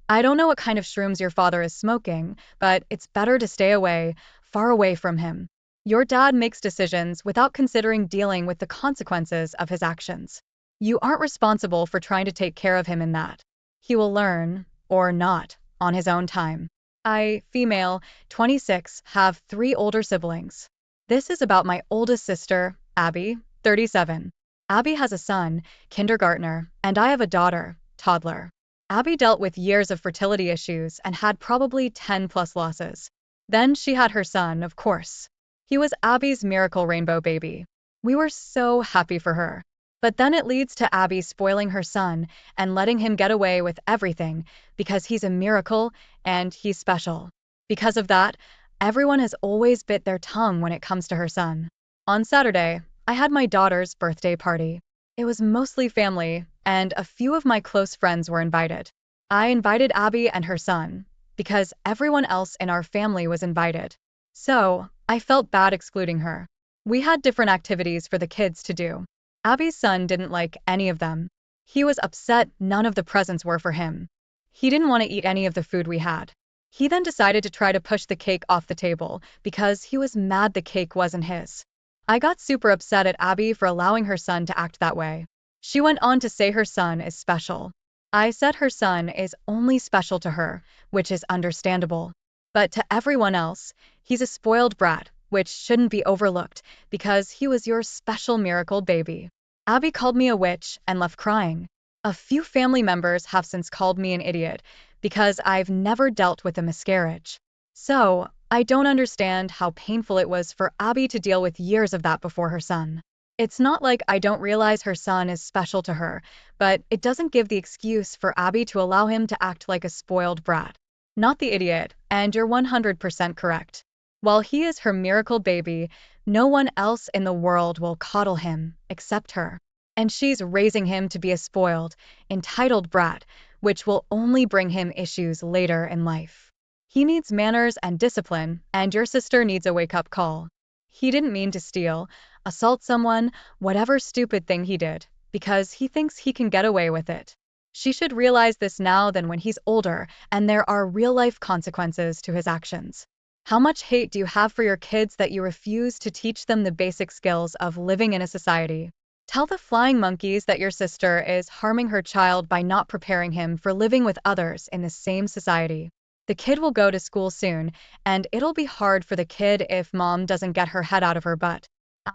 I don't know what kind of shrooms your father is smoking, but it's better to stay away, far away from him. Your dad makes decisions without considering dealing with the consequences of his actions. You aren't responsible for trying to take care of him in that. He will learn, or not, on his own time. I, female, 26, have 3 older siblings. This is about my oldest sister, Abby, 37. Abby has a son, kindergartner, and I have a daughter, toddler. Abby dealt with years of fertility issues and had probably 10 plus losses. Then she had her son, of course. He was Abby's miracle rainbow baby. We were so happy for her. But then it leads to Abby spoiling her son and letting him get away with everything because he's a miracle and he's special. Because of that, everyone has always bit their tongue when it comes to her son. On Saturday, I had my daughter's birthday party. It was mostly family, and a few of my close friends were invited. I invited Abby and her son, because everyone else in our family was invited. So, I felt bad excluding her. We had different activities for the kids to do. Abby's son didn't like any of them. He was upset none of the presents were for him. He didn't want to eat any of the food we had. He then decided to try to push the cake off the table because he was mad the cake wasn't his. I got super upset at Abby for allowing her son to act that way. She went on to say her son is special. I said her son is only special to her, which is understandable. But to everyone else, he's a spoiled brat, which shouldn't be overlooked because he was your special miracle baby. Abby called me a witch and left crying. A few family members have since called me an idiot because I've never dealt with a miscarriage. So, I don't understand how painful it was for Abby to deal with years of that before her son. It's not like I don't realize her son is special to her, but it doesn't give the excuse for Abby to allow him to act like a spoiled brat. Not the idiot, and you're 100% correct. While he is her miracle baby, no one else in the world will coddle him, except her. And she's raising him to be a spoiled, entitled brat, which will only bring him issues later in life. He needs manners and discipline, and your sister needs a wake-up call. He didn't mean to steal, assault someone, whatever stupid thing he did, because he thinks he can get away with it. She should realize this now than when he's older, and there are real-life consequences to his actions. How much hate do you have for your kids that you refuse to teach them the basic skills of living in a society? Tell the flying monkeys that your sister is harming her child by not preparing him for living with others in the same society. The kid will go to school soon, and it'll be hard for the kid if mom doesn't get her head out of her butt.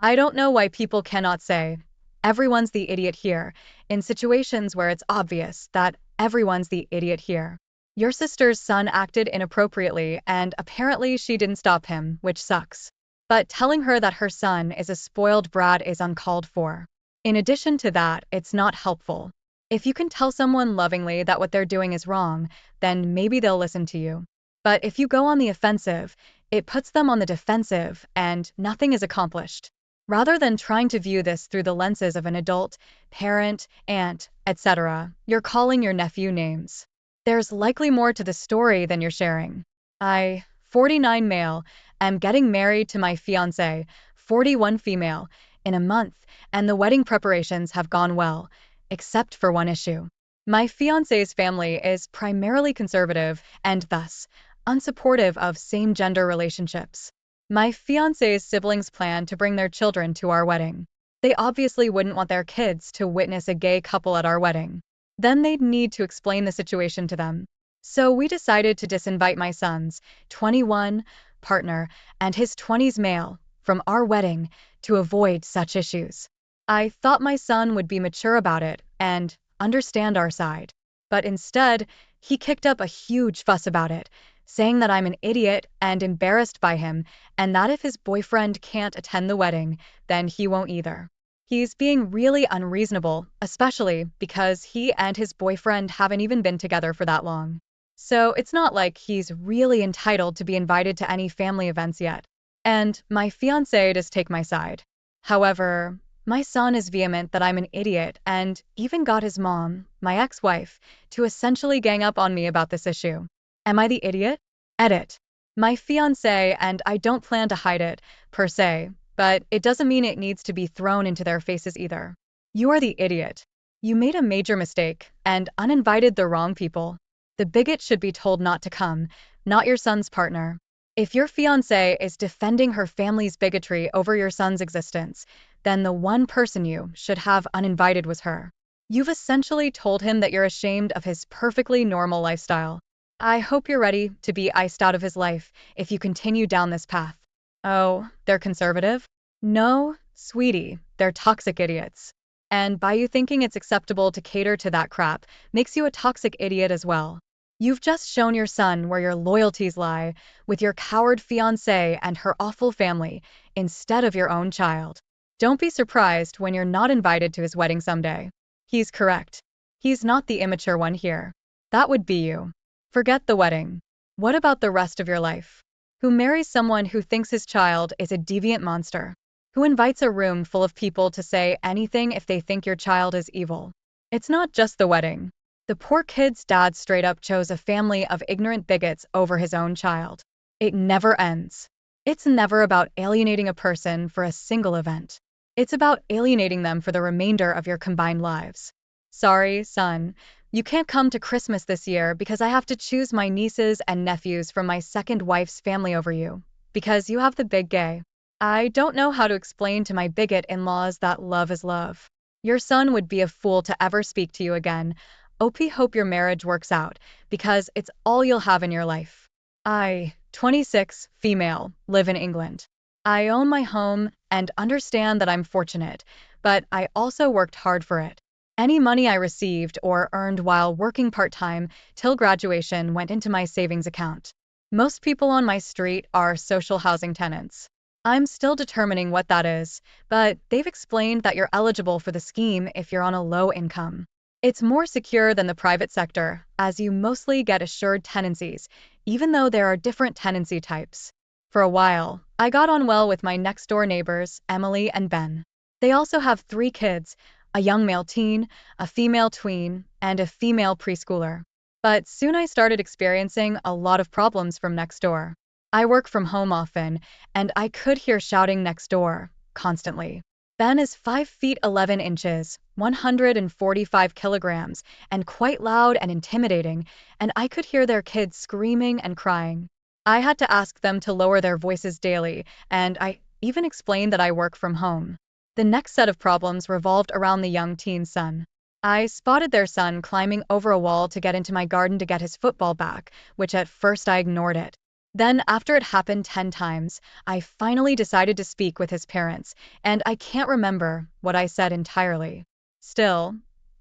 I don't know why people cannot say, everyone's the idiot here, in situations where it's obvious that everyone's the idiot here. Your sister's son acted inappropriately, and apparently she didn't stop him, which sucks. But telling her that her son is a spoiled brat is uncalled for. In addition to that, it's not helpful. If you can tell someone lovingly that what they're doing is wrong, then maybe they'll listen to you. But if you go on the offensive, it puts them on the defensive, and nothing is accomplished. Rather than trying to view this through the lenses of an adult, parent, aunt, etc., you're calling your nephew names. There's likely more to the story than you're sharing. I, 49 male, am getting married to my fiancée, 41 female, in a month, and the wedding preparations have gone well, except for one issue. My fiancé's family is primarily conservative and thus unsupportive of same-gender relationships. My fiancé's siblings plan to bring their children to our wedding. They obviously wouldn't want their kids to witness a gay couple at our wedding. Then they'd need to explain the situation to them. So we decided to disinvite my son's 21 partner and his 20s male from our wedding to avoid such issues. I thought my son would be mature about it and understand our side. But instead, he kicked up a huge fuss about it, saying that I'm an idiot and embarrassed by him, and that if his boyfriend can't attend the wedding, then he won't either. He's being really unreasonable, especially because he and his boyfriend haven't even been together for that long. So it's not like he's really entitled to be invited to any family events yet. And my fiancé does take my side. However, my son is vehement that I'm an idiot and even got his mom, my ex-wife, to essentially gang up on me about this issue. Am I the idiot? Edit. My fiancé and I don't plan to hide it, per se, but it doesn't mean it needs to be thrown into their faces either. You are the idiot. You made a major mistake and uninvited the wrong people. The bigot should be told not to come, not your son's partner. If your fiancée is defending her family's bigotry over your son's existence, then the one person you should have uninvited was her. You've essentially told him that you're ashamed of his perfectly normal lifestyle. I hope you're ready to be iced out of his life if you continue down this path. Oh, they're conservative? No, sweetie, they're toxic idiots. And by you thinking it's acceptable to cater to that crap, makes you a toxic idiot as well. You've just shown your son where your loyalties lie, with your coward fiancée and her awful family, instead of your own child. Don't be surprised when you're not invited to his wedding someday. He's correct. He's not the immature one here. That would be you. Forget the wedding. What about the rest of your life? Who marries someone who thinks his child is a deviant monster? Who invites a room full of people to say anything if they think your child is evil? It's not just the wedding. The poor kid's dad straight up chose a family of ignorant bigots over his own child. It never ends. It's never about alienating a person for a single event. It's about alienating them for the remainder of your combined lives. Sorry, son, you can't come to Christmas this year because I have to choose my nieces and nephews from my second wife's family over you, because you have the big gay. I don't know how to explain to my bigot in-laws that love is love. Your son would be a fool to ever speak to you again. Hope your marriage works out, because it's all you'll have in your life. I, 26, female, live in England. I own my home and understand that I'm fortunate, but I also worked hard for it. Any money I received or earned while working part-time till graduation went into my savings account. Most people on my street are social housing tenants. I'm still determining what that is, but they've explained that you're eligible for the scheme if you're on a low income. It's more secure than the private sector, as you mostly get assured tenancies, even though there are different tenancy types. For a while, I got on well with my next-door neighbors, Emily and Ben. They also have 3 kids, a young male teen, a female tween, and a female preschooler. But soon I started experiencing a lot of problems from next door. I work from home often, and I could hear shouting next door, constantly. Ben is 5 feet 11 inches, 145 kilograms, and quite loud and intimidating, and I could hear their kids screaming and crying. I had to ask them to lower their voices daily, and I even explained that I work from home. The next set of problems revolved around the young teen's son. I spotted their son climbing over a wall to get into my garden to get his football back, which at first I ignored it. Then, after it happened 10 times, I finally decided to speak with his parents, and I can't remember what I said entirely. Still,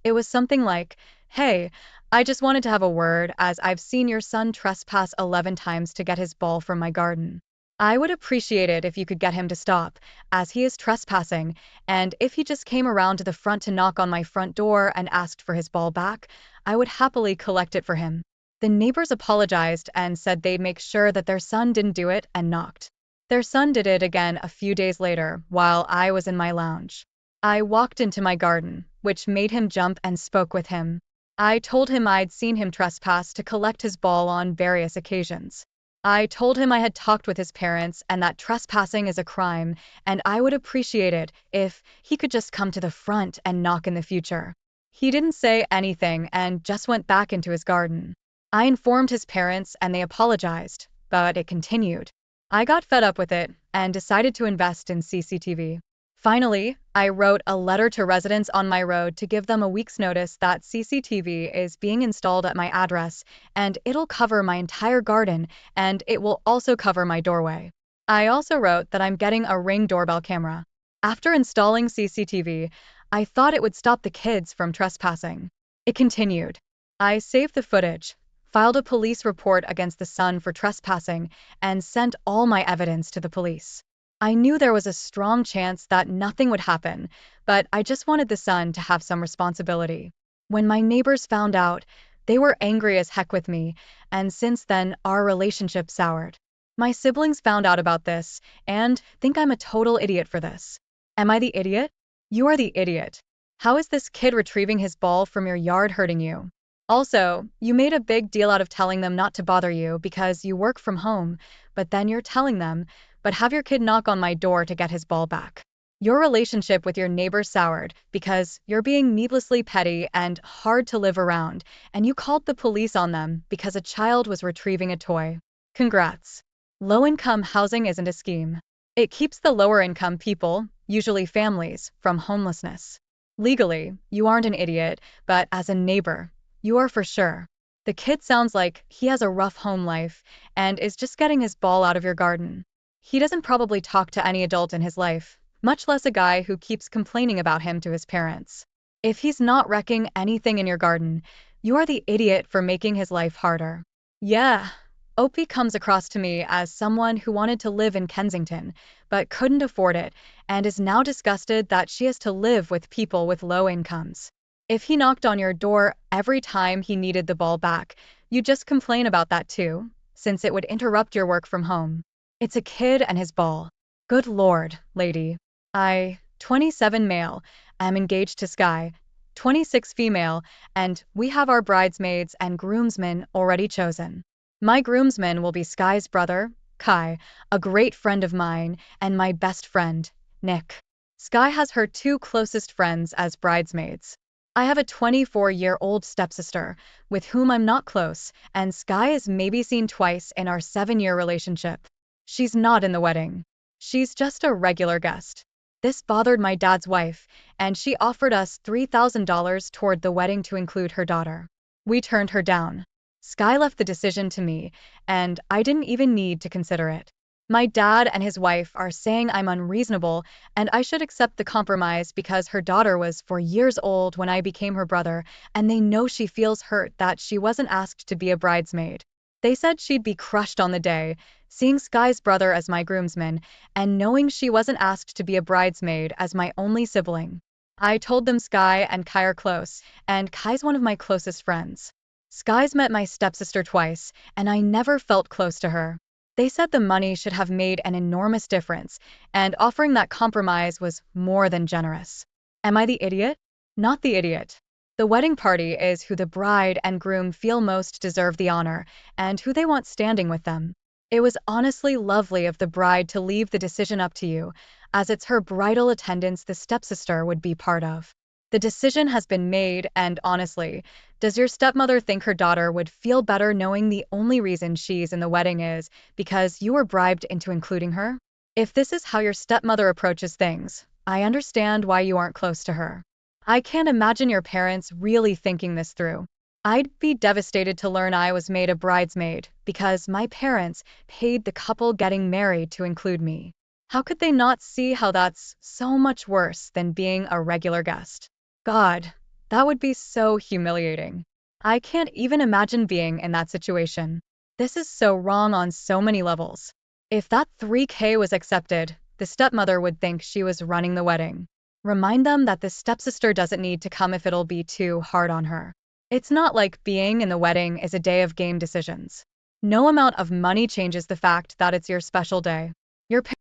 it was something like, "Hey, I just wanted to have a word as I've seen your son trespass 11 times to get his ball from my garden. I would appreciate it if you could get him to stop, as he is trespassing, and if he just came around to the front to knock on my front door and asked for his ball back, I would happily collect it for him." The neighbors apologized and said they'd make sure that their son didn't do it and knocked. Their son did it again a few days later while I was in my lounge. I walked into my garden, which made him jump, and spoke with him. I told him I'd seen him trespass to collect his ball on various occasions. I told him I had talked with his parents and that trespassing is a crime, and I would appreciate it if he could just come to the front and knock in the future. He didn't say anything and just went back into his garden. I informed his parents and they apologized, but it continued. I got fed up with it and decided to invest in CCTV. Finally, I wrote a letter to residents on my road to give them a week's notice that CCTV is being installed at my address, and it'll cover my entire garden, and it will also cover my doorway. I also wrote that I'm getting a Ring doorbell camera. After installing CCTV, I thought it would stop the kids from trespassing. It continued. I saved the footage. filed a police report against the son for trespassing, and sent all my evidence to the police. I knew there was a strong chance that nothing would happen, but I just wanted the son to have some responsibility. When my neighbors found out, they were angry as heck with me, and since then, our relationship soured. My siblings found out about this, and think I'm a total idiot for this. Am I the idiot? You are the idiot. How is this kid retrieving his ball from your yard hurting you? Also, you made a big deal out of telling them not to bother you because you work from home, but then you're telling them, but have your kid knock on my door to get his ball back. Your relationship with your neighbor soured because you're being needlessly petty and hard to live around, and you called the police on them because a child was retrieving a toy. Congrats. Low-income housing isn't a scheme. It keeps the lower-income people, usually families, from homelessness. Legally, you aren't an idiot, but as a neighbor, you are for sure. The kid sounds like he has a rough home life and is just getting his ball out of your garden. He doesn't probably talk to any adult in his life, much less a guy who keeps complaining about him to his parents. If he's not wrecking anything in your garden, you are the idiot for making his life harder. Yeah, Opie comes across to me as someone who wanted to live in Kensington, but couldn't afford it, and is now disgusted that she has to live with people with low incomes. If he knocked on your door every time he needed the ball back, you'd just complain about that too, since it would interrupt your work from home. It's a kid and his ball. Good lord, lady. 27 male, am engaged to Sky, 26 female, and we have our bridesmaids and groomsmen already chosen. My groomsman will be Sky's brother, Kai, a great friend of mine, and my best friend, Nick. Sky has her two closest friends as bridesmaids. I have a 24-year-old stepsister, with whom I'm not close, and Sky is maybe seen twice in our 7-year relationship. She's not in the wedding. She's just a regular guest. This bothered my dad's wife, and she offered us $3,000 toward the wedding to include her daughter. We turned her down. Sky left the decision to me, and I didn't even need to consider it. My dad and his wife are saying I'm unreasonable and I should accept the compromise because her daughter was 4 years old when I became her brother, and they know she feels hurt that she wasn't asked to be a bridesmaid. They said she'd be crushed on the day, seeing Sky's brother as my groomsman, and knowing she wasn't asked to be a bridesmaid as my only sibling. I told them Sky and Kai are close, and Kai's one of my closest friends. Sky's met my stepsister twice, and I never felt close to her. They said the money should have made an enormous difference, and offering that compromise was more than generous. Am I the idiot? Not the idiot. The wedding party is who the bride and groom feel most deserve the honor, and who they want standing with them. It was honestly lovely of the bride to leave the decision up to you, as it's her bridal attendance the stepsister would be part of. The decision has been made, and honestly, does your stepmother think her daughter would feel better knowing the only reason she's in the wedding is because you were bribed into including her? If this is how your stepmother approaches things, I understand why you aren't close to her. I can't imagine your parents really thinking this through. I'd be devastated to learn I was made a bridesmaid because my parents paid the couple getting married to include me. How could they not see how that's so much worse than being a regular guest? God, that would be so humiliating. I can't even imagine being in that situation. This is so wrong on so many levels. If that $3,000 was accepted, the stepmother would think she was running the wedding. Remind them that the stepsister doesn't need to come if it'll be too hard on her. It's not like being in the wedding is a day of game decisions. No amount of money changes the fact that it's your special day.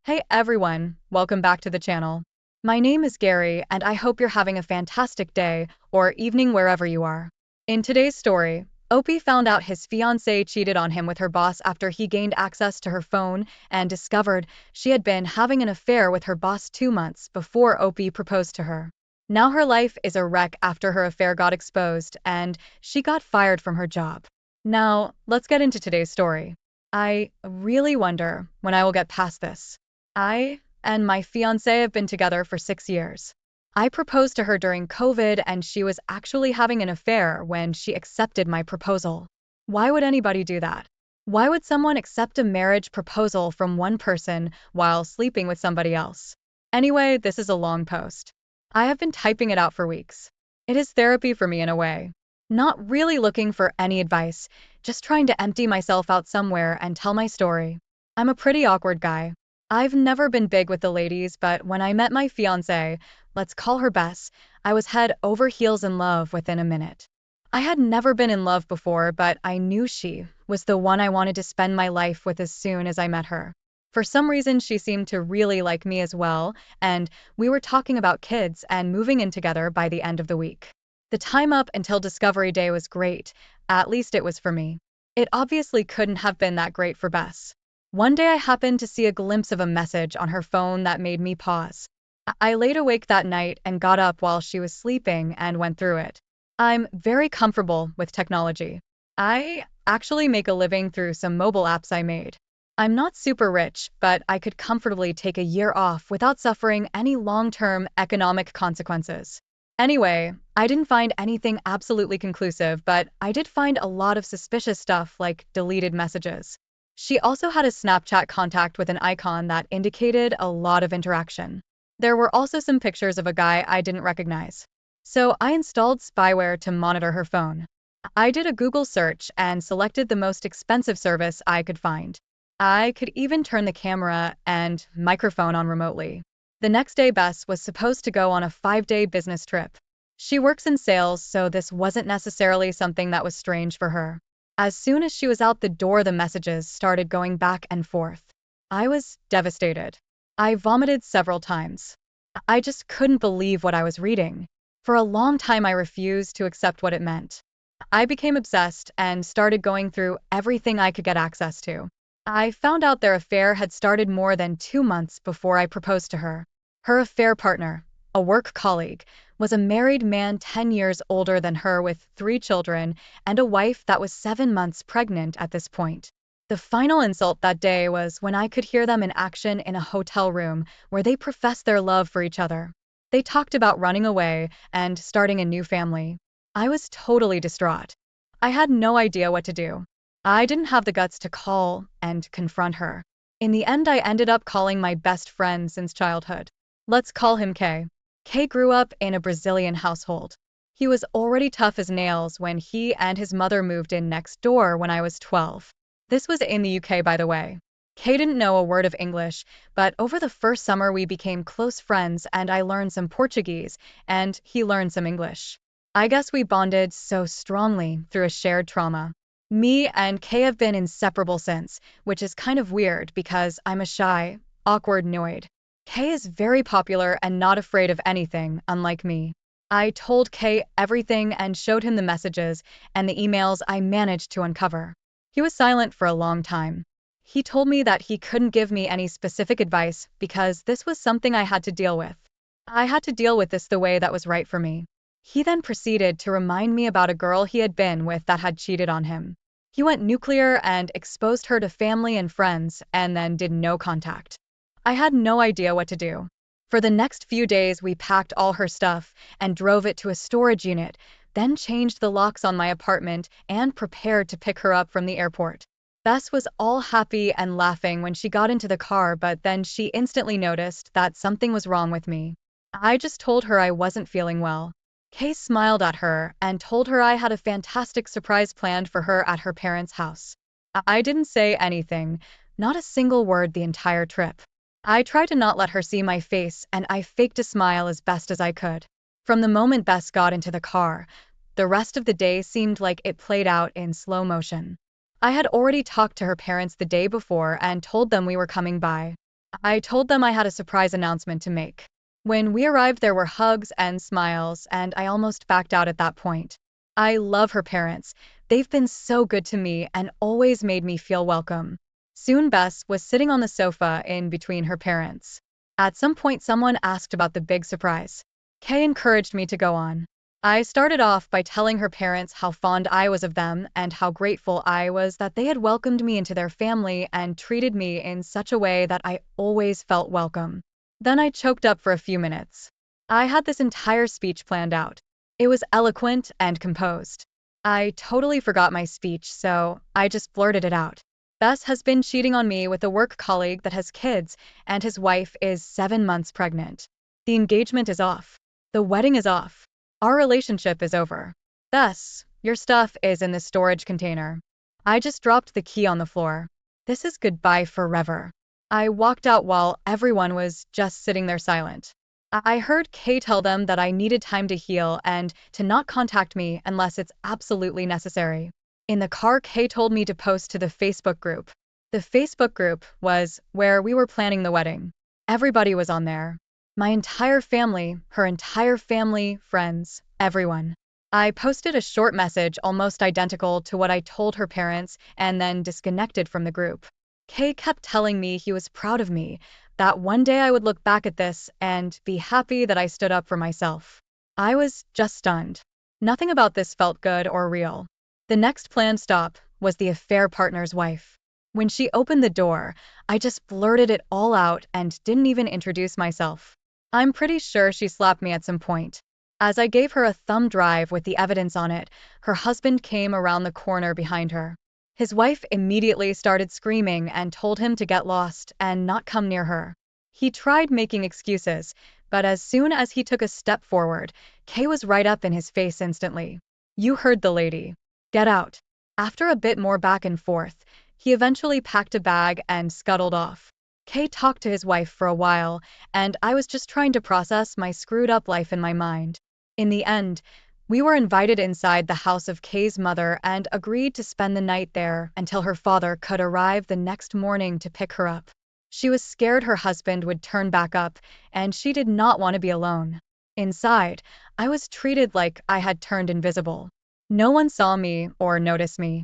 Hey everyone, welcome back to the channel. My name is Gary, and I hope you're having a fantastic day or evening wherever you are. In today's story, Opie found out his fiancée cheated on him with her boss after he gained access to her phone and discovered she had been having an affair with her boss 2 months before Opie proposed to her. Now her life is a wreck after her affair got exposed and she got fired from her job. Now, let's get into today's story. I really wonder when I will get past this. I and my fiancé have been together for 6 years. I proposed to her during COVID and she was actually having an affair when she accepted my proposal. Why would anybody do that? Why would someone accept a marriage proposal from one person while sleeping with somebody else? Anyway, this is a long post. I have been typing it out for weeks. It is therapy for me in a way. Not really looking for any advice, just trying to empty myself out somewhere and tell my story. I'm a pretty awkward guy. I've never been big with the ladies, but when I met my fiancée, let's call her Bess, I was head over heels in love within a minute. I had never been in love before, but I knew she was the one I wanted to spend my life with as soon as I met her. For some reason, she seemed to really like me as well, and we were talking about kids and moving in together by the end of the week. The time up until Discovery Day was great, at least it was for me. It obviously couldn't have been that great for Bess. One day I happened to see a glimpse of a message on her phone that made me pause. I laid awake that night and got up while she was sleeping and went through it. I'm very comfortable with technology. I actually make a living through some mobile apps I made. I'm not super rich, but I could comfortably take a year off without suffering any long-term economic consequences. Anyway, I didn't find anything absolutely conclusive, but I did find a lot of suspicious stuff like deleted messages. She also had a Snapchat contact with an icon that indicated a lot of interaction. There were also some pictures of a guy I didn't recognize. So I installed spyware to monitor her phone. I did a Google search and selected the most expensive service I could find. I could even turn the camera and microphone on remotely. The next day, Bess was supposed to go on a 5-day business trip. She works in sales, so this wasn't necessarily something that was strange for her. As soon as she was out the door, the messages started going back and forth. I was devastated. I vomited several times. I just couldn't believe what I was reading. For a long time, I refused to accept what it meant. I became obsessed and started going through everything I could get access to. I found out their affair had started more than 2 months before I proposed to her. Her affair partner, a work colleague, was a married man 10 years older than her with 3 children and a wife that was 7 months pregnant at this point. The final insult that day was when I could hear them in action in a hotel room where they professed their love for each other. They talked about running away and starting a new family. I was totally distraught. I had no idea what to do. I didn't have the guts to call and confront her. In the end, I ended up calling my best friend since childhood. Let's call him K. K grew up in a Brazilian household. He was already tough as nails when he and his mother moved in next door when I was 12. This was in the UK, by the way. Kay didn't know a word of English, but over the first summer we became close friends and I learned some Portuguese and he learned some English. I guess we bonded so strongly through a shared trauma. Me and Kay have been inseparable since, which is kind of weird because I'm a shy, awkward Noid. Kay is very popular and not afraid of anything, unlike me. I told Kay everything and showed him the messages and the emails I managed to uncover. He was silent for a long time. He told me that he couldn't give me any specific advice because this was something I had to deal with. I had to deal with this the way that was right for me. He then proceeded to remind me about a girl he had been with that had cheated on him. He went nuclear and exposed her to family and friends and then did no contact. I had no idea what to do. For the next few days, we packed all her stuff and drove it to a storage unit, then changed the locks on my apartment and prepared to pick her up from the airport. Bess was all happy and laughing when she got into the car, but then she instantly noticed that something was wrong with me. I just told her I wasn't feeling well. Kay smiled at her and told her I had a fantastic surprise planned for her at her parents' house. I didn't say anything, not a single word the entire trip. I tried to not let her see my face and I faked a smile as best as I could. From the moment Bess got into the car, the rest of the day seemed like it played out in slow motion. I had already talked to her parents the day before and told them we were coming by. I told them I had a surprise announcement to make. When we arrived, there were hugs and smiles, and I almost backed out at that point. I love her parents. They've been so good to me and always made me feel welcome. Soon Bess was sitting on the sofa in between her parents. At some point, someone asked about the big surprise. Kay encouraged me to go on. I started off by telling her parents how fond I was of them and how grateful I was that they had welcomed me into their family and treated me in such a way that I always felt welcome. Then I choked up for a few minutes. I had this entire speech planned out. It was eloquent and composed. I totally forgot my speech, so I just blurted it out. Bess has been cheating on me with a work colleague that has kids, and his wife is 7 months pregnant. The engagement is off. The wedding is off. Our relationship is over. Bess, Your stuff is in the storage container. I just dropped the key on the floor. This is goodbye forever. I walked out while everyone was just sitting there silent. I heard Kay tell them that I needed time to heal and to not contact me unless it's absolutely necessary. In the car, Kay told me to post to the Facebook group. The Facebook group was where we were planning the wedding. Everybody was on there. My entire family, her entire family, friends, everyone. I posted a short message almost identical to what I told her parents and then disconnected from the group. Kay kept telling me he was proud of me, that one day I would look back at this and be happy that I stood up for myself. I was just stunned. Nothing about this felt good or real. The next planned stop was the affair partner's wife. When she opened the door, I just blurted it all out and didn't even introduce myself. I'm pretty sure she slapped me at some point. As I gave her a thumb drive with the evidence on it, her husband came around the corner behind her. His wife immediately started screaming and told him to get lost and not come near her. He tried making excuses, but as soon as he took a step forward, Kay was right up in his face instantly. You heard the lady. Get out. After a bit more back and forth, he eventually packed a bag and scuttled off. Kay talked to his wife for a while, and I was just trying to process my screwed up life in my mind. In the end, we were invited inside the house of Kay's mother and agreed to spend the night there until her father could arrive the next morning to pick her up. She was scared her husband would turn back up, and she did not want to be alone. Inside, I was treated like I had turned invisible. No one saw me or noticed me.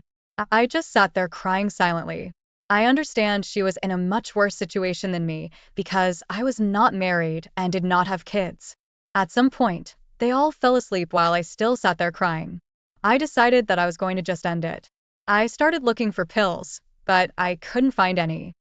I just sat there crying silently. I understand she was in a much worse situation than me because I was not married and did not have kids. At some point, they all fell asleep while I still sat there crying. I decided that I was going to just end it. I started looking for pills, but I couldn't find any.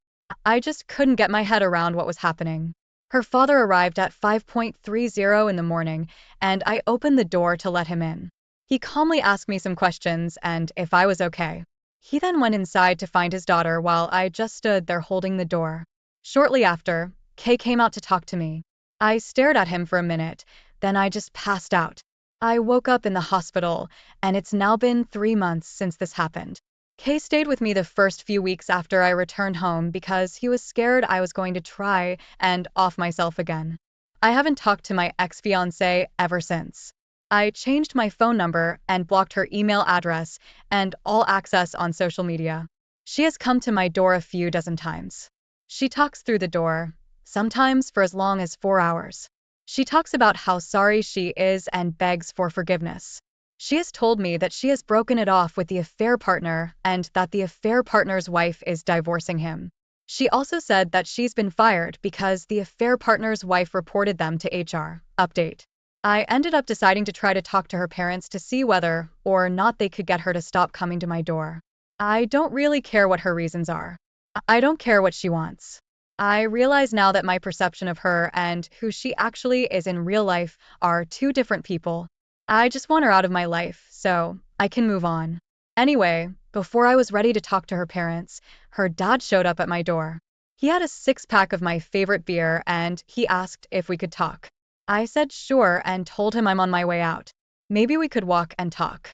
I just couldn't get my head around what was happening. Her father arrived at 5:30 in the morning, and I opened the door to let him in. He calmly asked me some questions and if I was okay. He then went inside to find his daughter while I just stood there holding the door. Shortly after, Kay came out to talk to me. I stared at him for a minute, then I just passed out. I woke up in the hospital, and it's now been 3 months since this happened. Kay stayed with me the first few weeks after I returned home because he was scared I was going to try and off myself again. I haven't talked to my ex-fiancée ever since. I changed my phone number and blocked her email address and all access on social media. She has come to my door a few dozen times. She talks through the door, sometimes for as long as 4 hours. She talks about how sorry she is and begs for forgiveness. She has told me that she has broken it off with the affair partner and that the affair partner's wife is divorcing him. She also said that she's been fired because the affair partner's wife reported them to HR. Update. I ended up deciding to try to talk to her parents to see whether or not they could get her to stop coming to my door. I don't really care what her reasons are. I don't care what she wants. I realize now that my perception of her and who she actually is in real life are two different people. I just want her out of my life, so I can move on. Anyway, before I was ready to talk to her parents, her dad showed up at my door. He had a 6-pack of my favorite beer and he asked if we could talk. I said sure and told him I'm on my way out. Maybe we could walk and talk.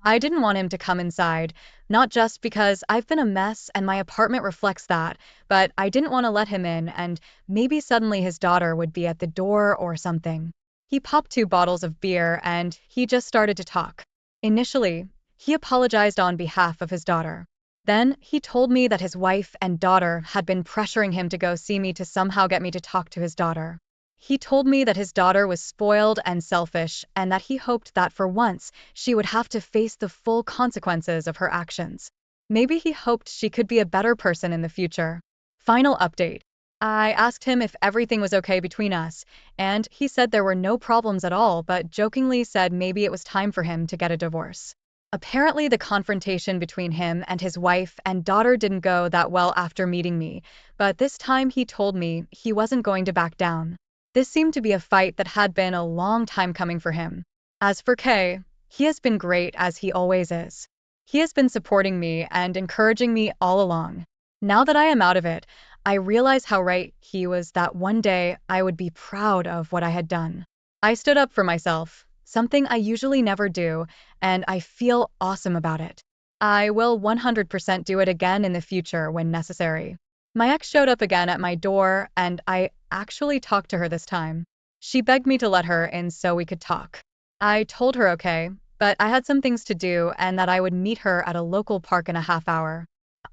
I didn't want him to come inside, not just because I've been a mess and my apartment reflects that, but I didn't want to let him in and maybe suddenly his daughter would be at the door or something. He popped 2 bottles of beer and he just started to talk. Initially, he apologized on behalf of his daughter. Then he told me that his wife and daughter had been pressuring him to go see me to somehow get me to talk to his daughter. He told me that his daughter was spoiled and selfish and that he hoped that for once she would have to face the full consequences of her actions. Maybe he hoped she could be a better person in the future. Final update. I asked him if everything was okay between us, and he said there were no problems at all, but jokingly said maybe it was time for him to get a divorce. Apparently, the confrontation between him and his wife and daughter didn't go that well after meeting me, but this time he told me he wasn't going to back down. This seemed to be a fight that had been a long time coming for him. As for Kay, he has been great as he always is. He has been supporting me and encouraging me all along. Now that I am out of it, I realize how right he was that one day I would be proud of what I had done. I stood up for myself, something I usually never do, and I feel awesome about it. I will 100% do it again in the future when necessary. My ex showed up again at my door, and I actually talked to her this time. She begged me to let her in so we could talk. I told her okay, but I had some things to do and that I would meet her at a local park in a half hour.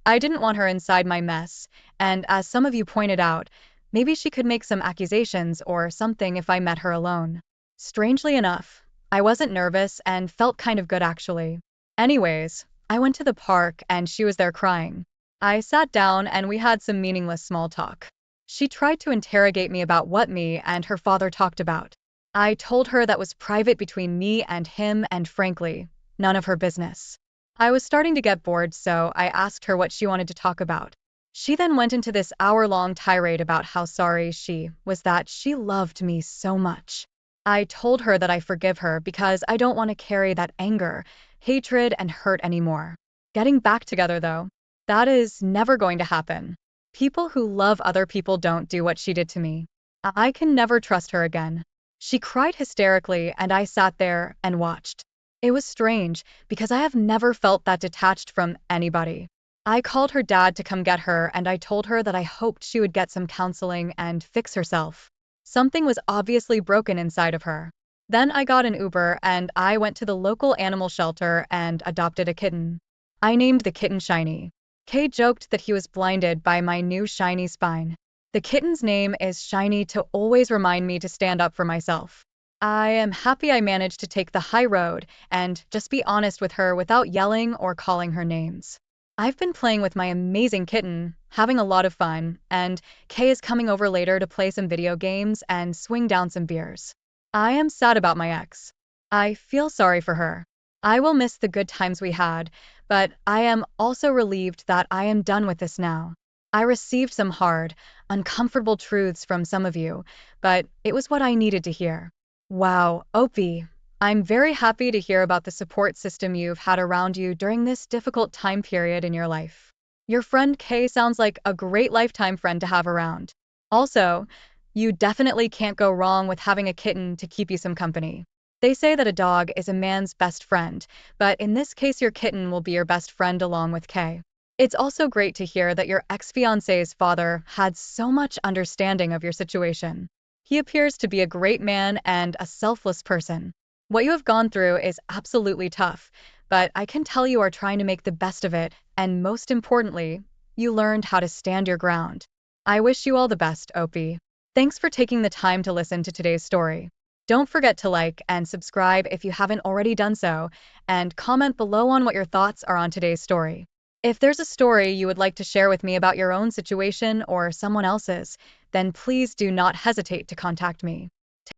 I didn't want her inside my mess, and as some of you pointed out, maybe she could make some accusations or something if I met her alone. Strangely enough, I wasn't nervous and felt kind of good actually. Anyways, I went to the park and she was there crying. I sat down and we had some meaningless small talk. She tried to interrogate me about what me and her father talked about. I told her that was private between me and him and frankly, none of her business. I was starting to get bored, so I asked her what she wanted to talk about. She then went into this hour-long tirade about how sorry she was that she loved me so much. I told her that I forgive her because I don't want to carry that anger, hatred, and hurt anymore. Getting back together, though, that is never going to happen. People who love other people don't do what she did to me. I can never trust her again. She cried hysterically, and I sat there and watched. It was strange, because I have never felt that detached from anybody. I called her dad to come get her, and I told her that I hoped she would get some counseling and fix herself. Something was obviously broken inside of her. Then I got an Uber, and I went to the local animal shelter and adopted a kitten. I named the kitten Shiny. Kay joked that he was blinded by my new shiny spine. The kitten's name is Shiny to always remind me to stand up for myself. I am happy I managed to take the high road and just be honest with her without yelling or calling her names. I've been playing with my amazing kitten, having a lot of fun, and Kay is coming over later to play some video games and swing down some beers. I am sad about my ex. I feel sorry for her. I will miss the good times we had, but I am also relieved that I am done with this now. I received some hard, uncomfortable truths from some of you, but it was what I needed to hear. Wow, Opie, I'm very happy to hear about the support system you've had around you during this difficult time period in your life. Your friend Kay sounds like a great lifetime friend to have around. Also, you definitely can't go wrong with having a kitten to keep you some company. They say that a dog is a man's best friend, but in this case your kitten will be your best friend along with Kay. It's also great to hear that your ex-fiancé's father had so much understanding of your situation. He appears to be a great man and a selfless person. What you have gone through is absolutely tough, but I can tell you are trying to make the best of it, and most importantly, you learned how to stand your ground. I wish you all the best, Opie. Thanks for taking the time to listen to today's story. Don't forget to like and subscribe if you haven't already done so, and comment below on what your thoughts are on today's story. If there's a story you would like to share with me about your own situation or someone else's, then please do not hesitate to contact me.